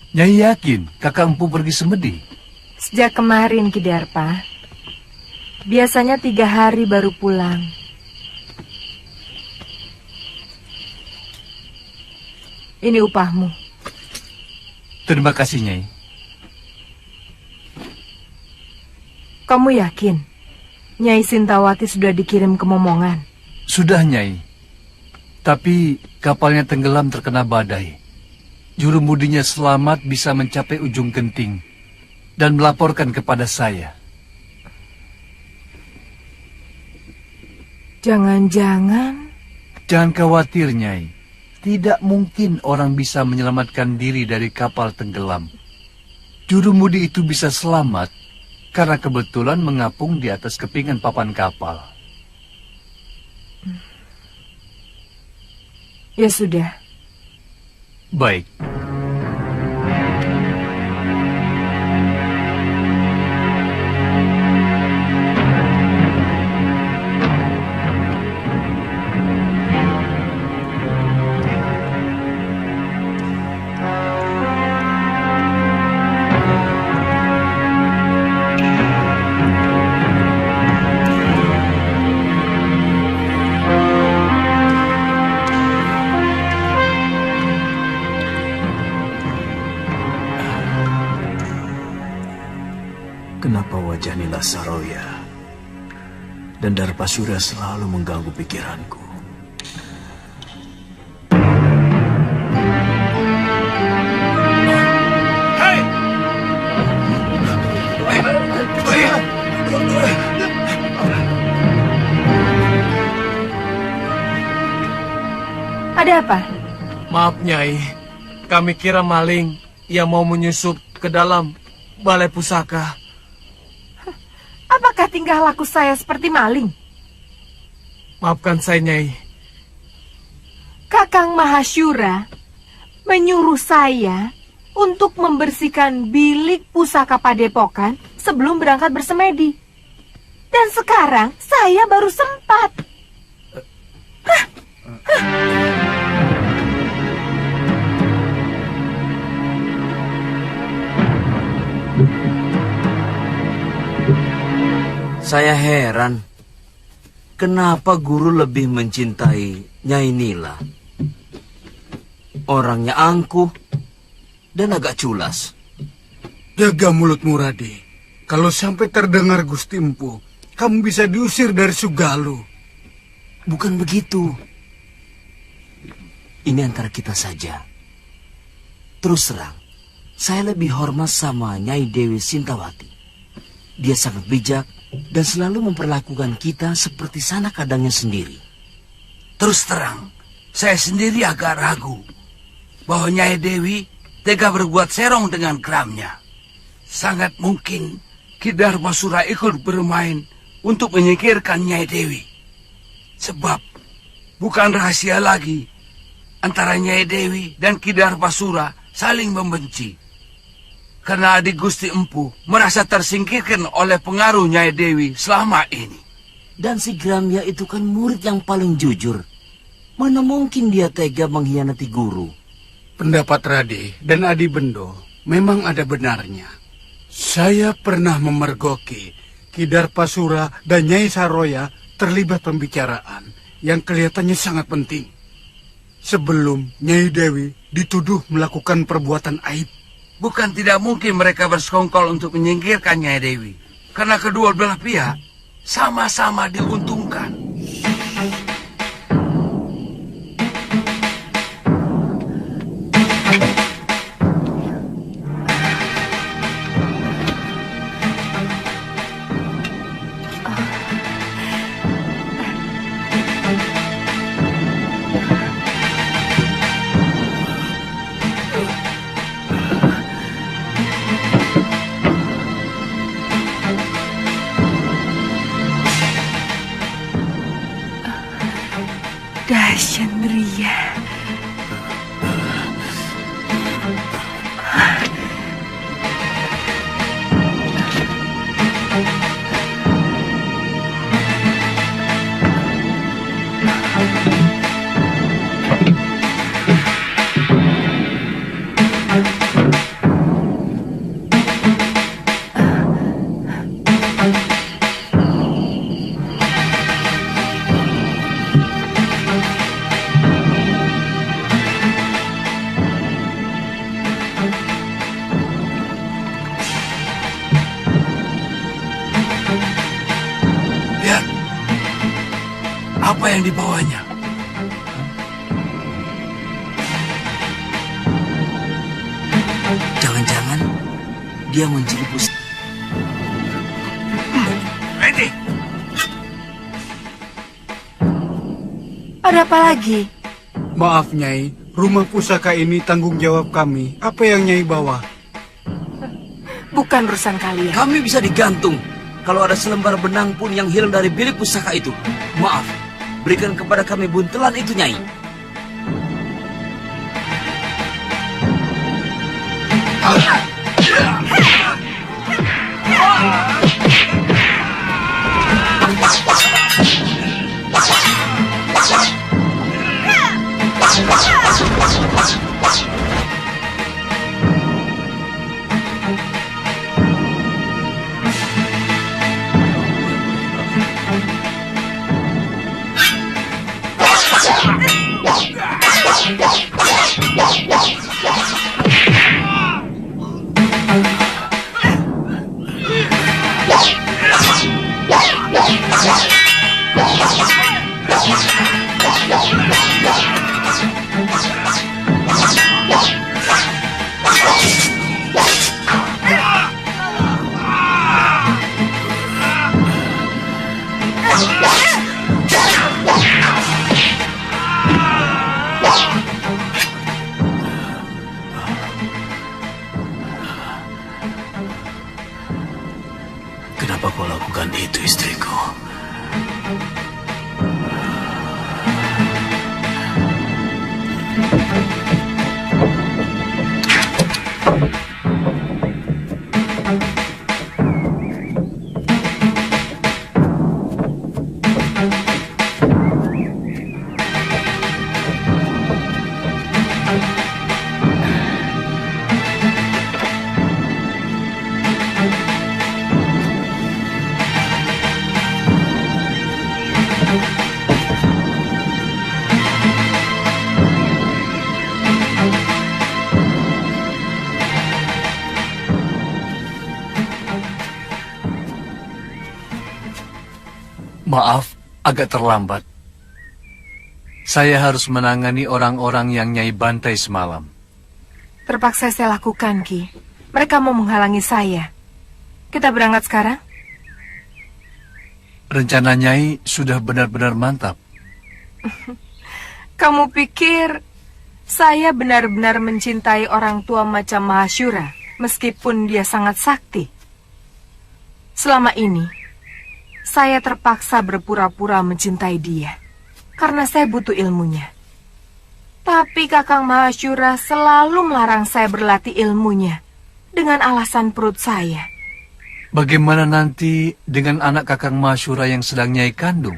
Nyai yakin kakak empu pergi semedi? Sejak kemarin, Kidarpa. Biasanya 3 hari baru pulang. Ini upahmu. Terima kasih, Nyai. Kamu yakin Nyai Sintawati sudah dikirim ke Momongan? Sudah, Nyai. Tapi kapalnya tenggelam terkena badai. Jurumudinya selamat bisa mencapai ujung genting dan melaporkan kepada saya. Jangan-jangan... Jangan khawatir, Nyai. Tidak mungkin orang bisa menyelamatkan diri dari kapal tenggelam. Jurumudi itu bisa selamat karena kebetulan mengapung di atas kepingan papan kapal. Ya sudah. Baik. Kenapa wajah Nila Saroya dan Darpasura selalu mengganggu pikiranku? Hei! Ada apa? Maaf, Nyai. Kami kira maling yang mau menyusup ke dalam balai pusaka. Apakah tingkah laku saya seperti maling? Maafkan saya, Nyai. Kakang Mahasyura menyuruh saya untuk membersihkan bilik pusaka padepokan sebelum berangkat bersemedi. Dan sekarang saya baru sempat. Saya heran, kenapa guru lebih mencintai Nyai Nila? Orangnya angkuh dan agak culas. Jaga mulutmu, Radi. Kalau sampai terdengar Gusti Empu, kamu bisa diusir dari Sugalu. Bukan begitu. Ini antara kita saja. Terus terang, saya lebih hormat sama Nyai Dewi Sintawati. Dia sangat bijak dan selalu memperlakukan kita seperti sanak kadangnya sendiri. Terus terang, saya sendiri agak ragu bahwa Nyai Dewi tega berbuat serong dengan geramnya. Sangat mungkin Ki Darpasura ikut bermain untuk menyingkirkan Nyai Dewi. Sebab bukan rahasia lagi antara Nyai Dewi dan Ki Darpasura saling membenci. Karena adik Gusti Empu merasa tersingkirkan oleh pengaruh Nyai Dewi selama ini. Dan si Gramya itu kan murid yang paling jujur. Mana mungkin dia tega mengkhianati guru? Pendapat Radi dan Adi Bendo memang ada benarnya. Saya pernah memergoki Ki Darpasura dan Nyai Saroya terlibat pembicaraan yang kelihatannya sangat penting. Sebelum Nyai Dewi dituduh melakukan perbuatan aib. Bukan tidak mungkin mereka bersekongkol untuk menyingkirkan Nyai Dewi. Karena kedua belah pihak sama-sama diuntungkan. Chandriya. Lihat, apa yang dibawanya? Jangan-jangan dia mencuri pusaka. Ready? Ada apa lagi? Maaf, Nyai. Rumah pusaka ini tanggung jawab kami. Apa yang Nyai bawa? Bukan urusan kalian. Kami bisa digantung kalau ada selembar benang pun yang hilang dari bilik pusaka itu. Maaf, berikan kepada kami buntelan itu, Nyai. Kenapa kau lakukan itu, istriku? Maaf, agak terlambat. Saya harus menangani orang-orang yang Nyai bantai semalam. Terpaksa saya lakukan, Ki. Mereka mau menghalangi saya. Kita berangkat sekarang? Rencana Nyai sudah benar-benar mantap. Kamu pikir saya benar-benar mencintai orang tua macam Mahashura, meskipun dia sangat sakti? Selama ini, saya terpaksa berpura-pura mencintai dia, karena saya butuh ilmunya. Tapi Kakang Mahashura selalu melarang saya berlatih ilmunya, dengan alasan perut saya. Bagaimana nanti dengan anak Kakang Mahashura yang sedang Nyai kandung?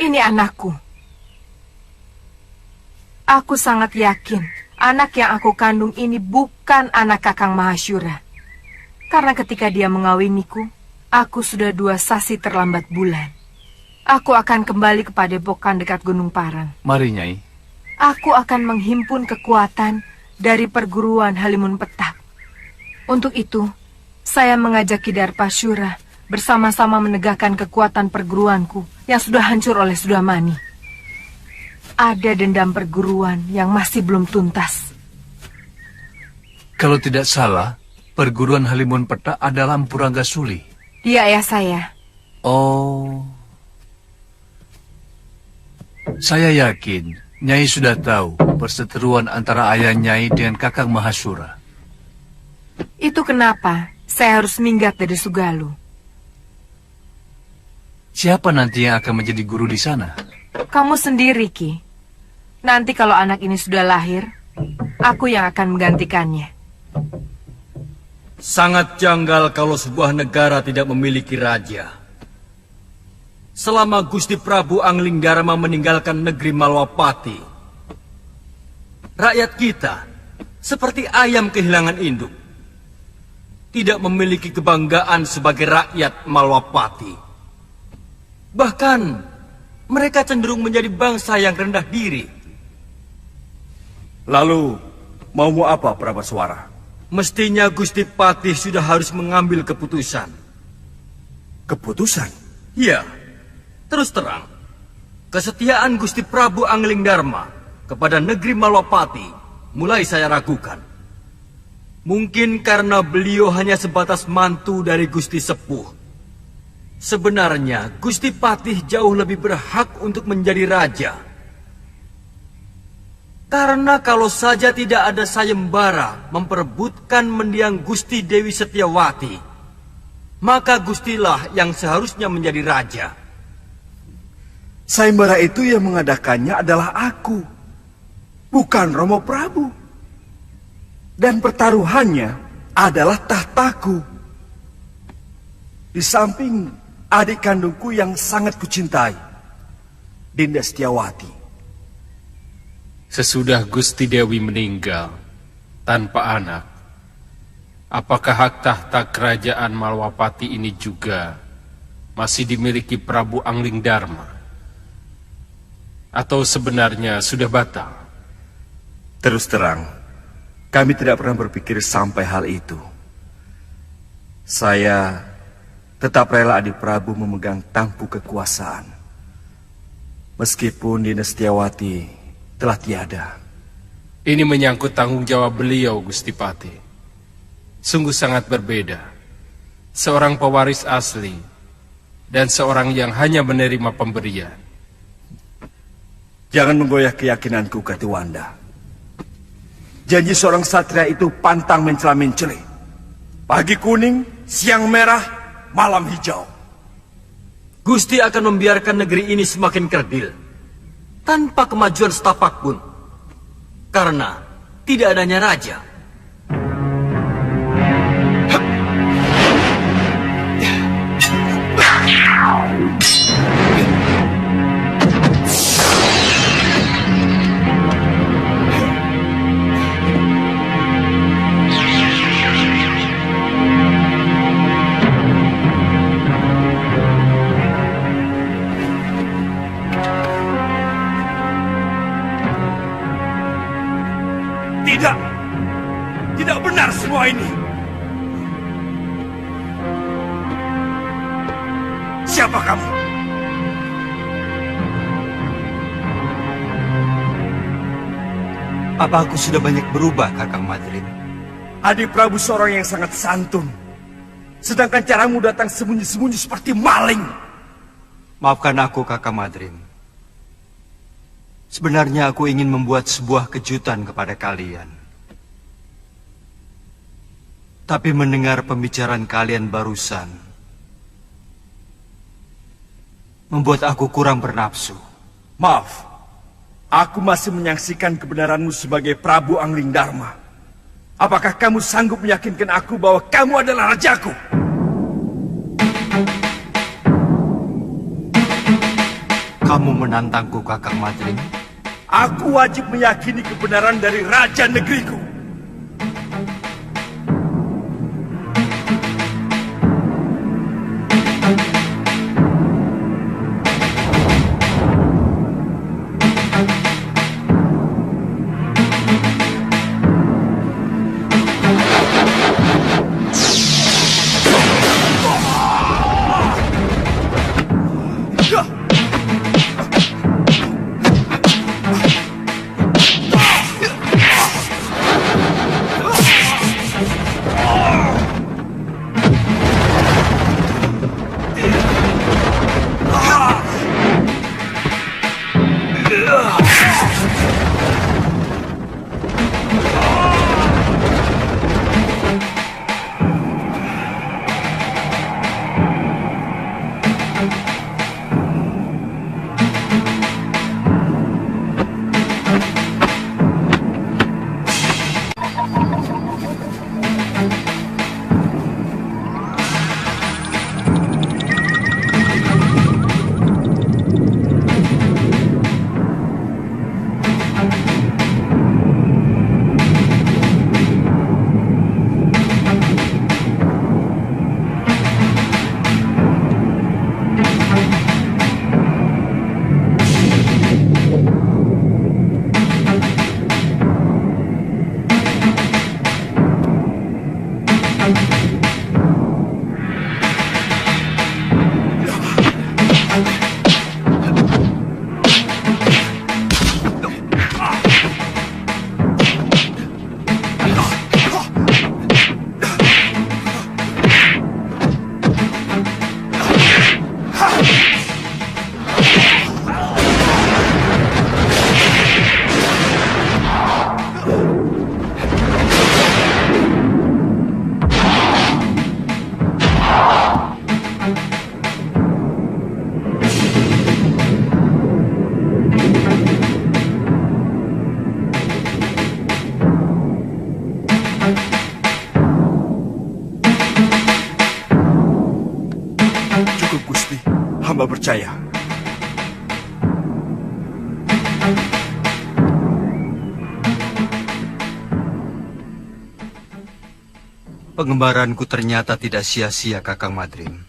Ini anakku. Aku sangat yakin anak yang aku kandung ini bukan anak Kakang Mahashura. Karena ketika dia mengawiniku, aku sudah 2 sasi terlambat bulan. Aku akan kembali ke Padepokan dekat Gunung Parang. Mari, Nyai. Aku akan menghimpun kekuatan dari perguruan Halimun Petak. Untuk itu, saya mengajak Ki Darpashura bersama-sama menegakkan kekuatan perguruanku yang sudah hancur oleh Sudamani. Ada dendam perguruan yang masih belum tuntas. Kalau tidak salah, perguruan Halimun Petak adalah Empu Ranggasuli. Dia ayah saya. Oh. Saya yakin Nyai sudah tahu perseteruan antara ayah Nyai dengan Kakang Mahashura. Itu kenapa saya harus minggat dari Sugalu. Siapa nanti yang akan menjadi guru di sana? Kamu sendiri, Ki. Nanti kalau anak ini sudah lahir, aku yang akan menggantikannya. Sangat janggal kalau sebuah negara tidak memiliki raja. Selama Gusti Prabu Anglingdarma meninggalkan negeri Malwapati, rakyat kita seperti ayam kehilangan induk. Tidak memiliki kebanggaan sebagai rakyat Malwapati. Bahkan mereka cenderung menjadi bangsa yang rendah diri. Lalu, maumu apa, Prabaswara? Mestinya Gusti Patih sudah harus mengambil keputusan. Keputusan? Ya, terus terang. Kesetiaan Gusti Prabu Anglingdarma kepada negeri Malwapati mulai saya ragukan. Mungkin karena beliau hanya sebatas mantu dari Gusti Sepuh. Sebenarnya Gusti Patih jauh lebih berhak untuk menjadi raja. Karena kalau saja tidak ada sayembara memperebutkan mendiang Gusti Dewi Setiawati, maka Gustilah yang seharusnya menjadi raja. Sayembara itu yang mengadakannya adalah aku, bukan Romo Prabu. Dan pertaruhannya adalah tahtaku. Di samping adik kandungku yang sangat kucintai, Dinda Setiawati. Sesudah Gusti Dewi meninggal tanpa anak, apakah hak tahta kerajaan Malwapati ini juga masih dimiliki Prabu Anglingdarma? Atau sebenarnya sudah batal? Terus terang, kami tidak pernah berpikir sampai hal itu. Saya tetap rela adik Prabu memegang tampuk kekuasaan. Meskipun Dinda Setiawati telah tiada. Ini menyangkut tanggung jawab beliau, Gusti Patih. Sungguh sangat berbeda. Seorang pewaris asli dan seorang yang hanya menerima pemberian. Jangan menggoyah keyakinanku, Katiwanda. Janji seorang satria itu pantang mencela-mencela. Pagi kuning, siang merah, malam hijau. Gusti akan membiarkan negeri ini semakin kerdil tanpa kemajuan setapak pun, karena tidak adanya raja. Tidak benar semua ini. Siapa kamu? Apa aku sudah banyak berubah, Kakang Madrim? Adik Prabu seorang yang sangat santun. Sedangkan caramu datang sembunyi-sembunyi seperti maling. Maafkan aku, Kakang Madrim. Sebenarnya aku ingin membuat sebuah kejutan kepada kalian. Tapi mendengar pembicaraan kalian barusan membuat aku kurang bernafsu. Maaf, aku masih menyaksikan kebenaranmu sebagai Prabu Anglingdarma. Apakah kamu sanggup meyakinkan aku bahwa kamu adalah rajaku? Kamu menantangku, Kakang Madrim? Aku wajib meyakini kebenaran dari raja negeriku. Cukup, Gusti. Hamba percaya. Pengembaranku ternyata tidak sia-sia, Kakang Madrim.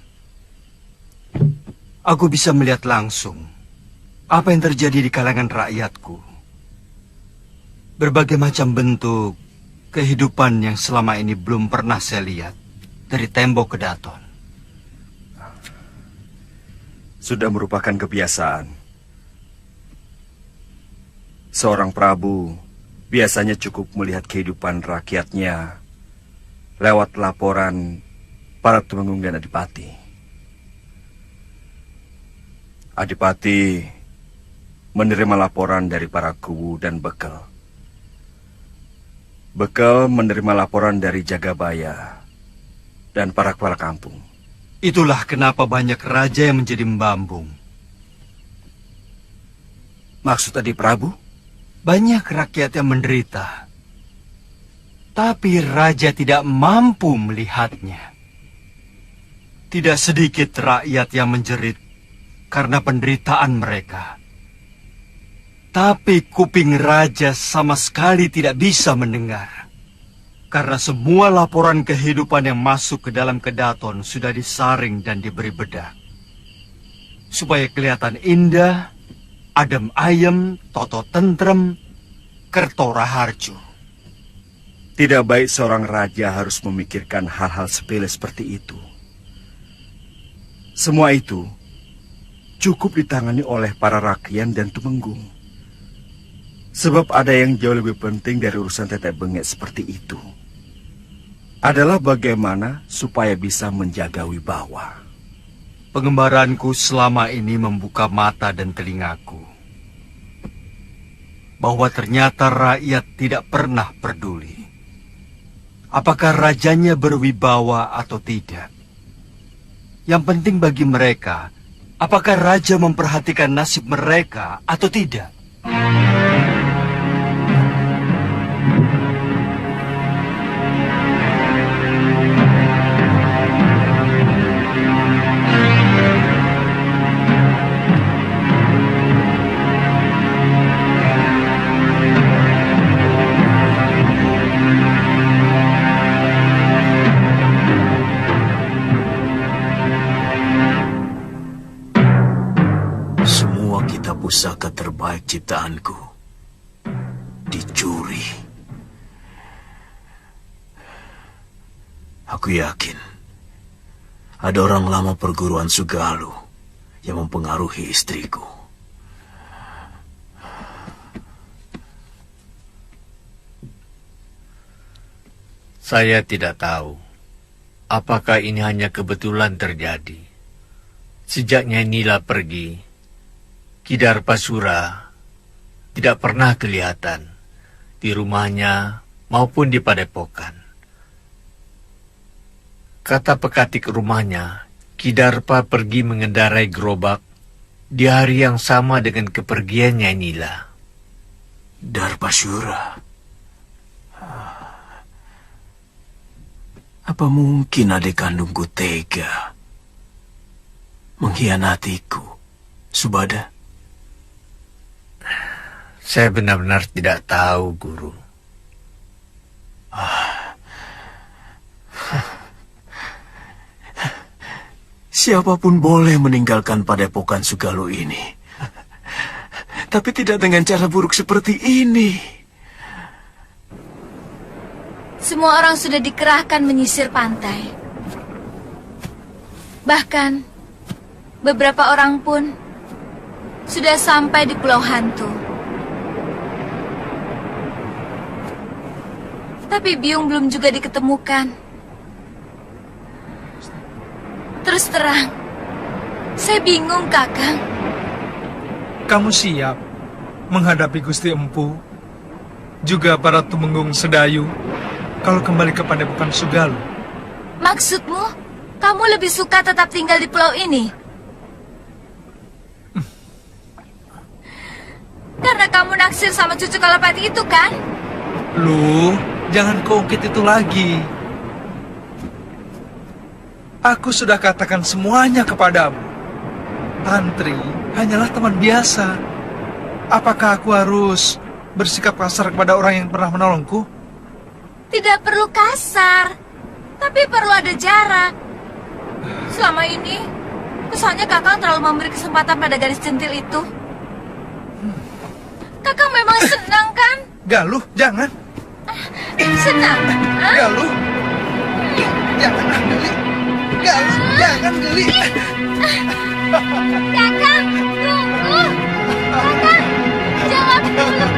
Aku bisa melihat langsung apa yang terjadi di kalangan rakyatku. Berbagai macam bentuk kehidupan yang selama ini belum pernah saya lihat dari tembok ke daton. Sudah merupakan kebiasaan. Seorang prabu biasanya cukup melihat kehidupan rakyatnya lewat laporan para tumenggung dan adipati. Adipati menerima laporan dari para kuwu dan bekel. Bekel menerima laporan dari Jagabaya dan para kepala kampung. Itulah kenapa banyak raja yang menjadi membambung. Maksud Adi Prabu? Banyak rakyat yang menderita, tapi raja tidak mampu melihatnya. Tidak sedikit rakyat yang menjerit karena penderitaan mereka. Tapi kuping raja sama sekali tidak bisa mendengar. Karena semua laporan kehidupan yang masuk ke dalam kedaton sudah disaring dan diberi bedak. Supaya kelihatan indah, adem ayem, toto tentrem, kerto raharjo. Tidak baik seorang raja harus memikirkan hal-hal sepele seperti itu. Semua itu cukup ditangani oleh para rakyat dan tumenggung. Sebab ada yang jauh lebih penting dari urusan tetek bengek seperti itu. Adalah bagaimana supaya bisa menjaga wibawa. Pengembaranku selama ini membuka mata dan telingaku. Bahwa ternyata rakyat tidak pernah peduli. Apakah rajanya berwibawa atau tidak? Yang penting bagi mereka, apakah raja memperhatikan nasib mereka atau tidak? Pusaka terbaik ciptaanku dicuri. Aku yakin ada orang lama perguruan Sugalu yang mempengaruhi istriku. Saya tidak tahu apakah ini hanya kebetulan terjadi. Sejak Nyai Nila pergi, Kidarpasura tidak pernah kelihatan di rumahnya maupun di padepokan. Kata pekatik rumahnya, Kidarpa pergi mengendarai gerobak di hari yang sama dengan kepergian Nyai Nila. Darpasura. Apa mungkin adik kandungku tega mengkhianatiku, Subada? Saya benar-benar tidak tahu, Guru. Siapapun boleh meninggalkan padepokan Sugalu ini. Tapi tidak dengan cara buruk seperti ini. Semua orang sudah dikerahkan menyisir pantai. Bahkan, beberapa orang pun sudah sampai di Pulau Hantu. Tapi Biung belum juga diketemukan. Terus terang, saya bingung, Kakang. Kamu siap menghadapi Gusti Empu, juga para tumenggung Sedayu, kalau kembali ke padepokan Sugalu? Maksudmu, kamu lebih suka tetap tinggal di pulau ini? Karena kamu naksir sama cucu Kalapati itu, kan? Lu, jangan keungkit itu lagi. Aku sudah katakan semuanya kepadamu. Tantri hanyalah teman biasa. Apakah aku harus bersikap kasar kepada orang yang pernah menolongku? Tidak perlu kasar, tapi perlu ada jarak. Selama ini, kesannya Kakang terlalu memberi kesempatan pada gadis centil itu. Kakang memang senang kan? Galuh, jangan. Senang? Galuh. Jangan, Geli. Galuh, jangan, Geli. Kakang, tunggu. Kakang, jawab dulu.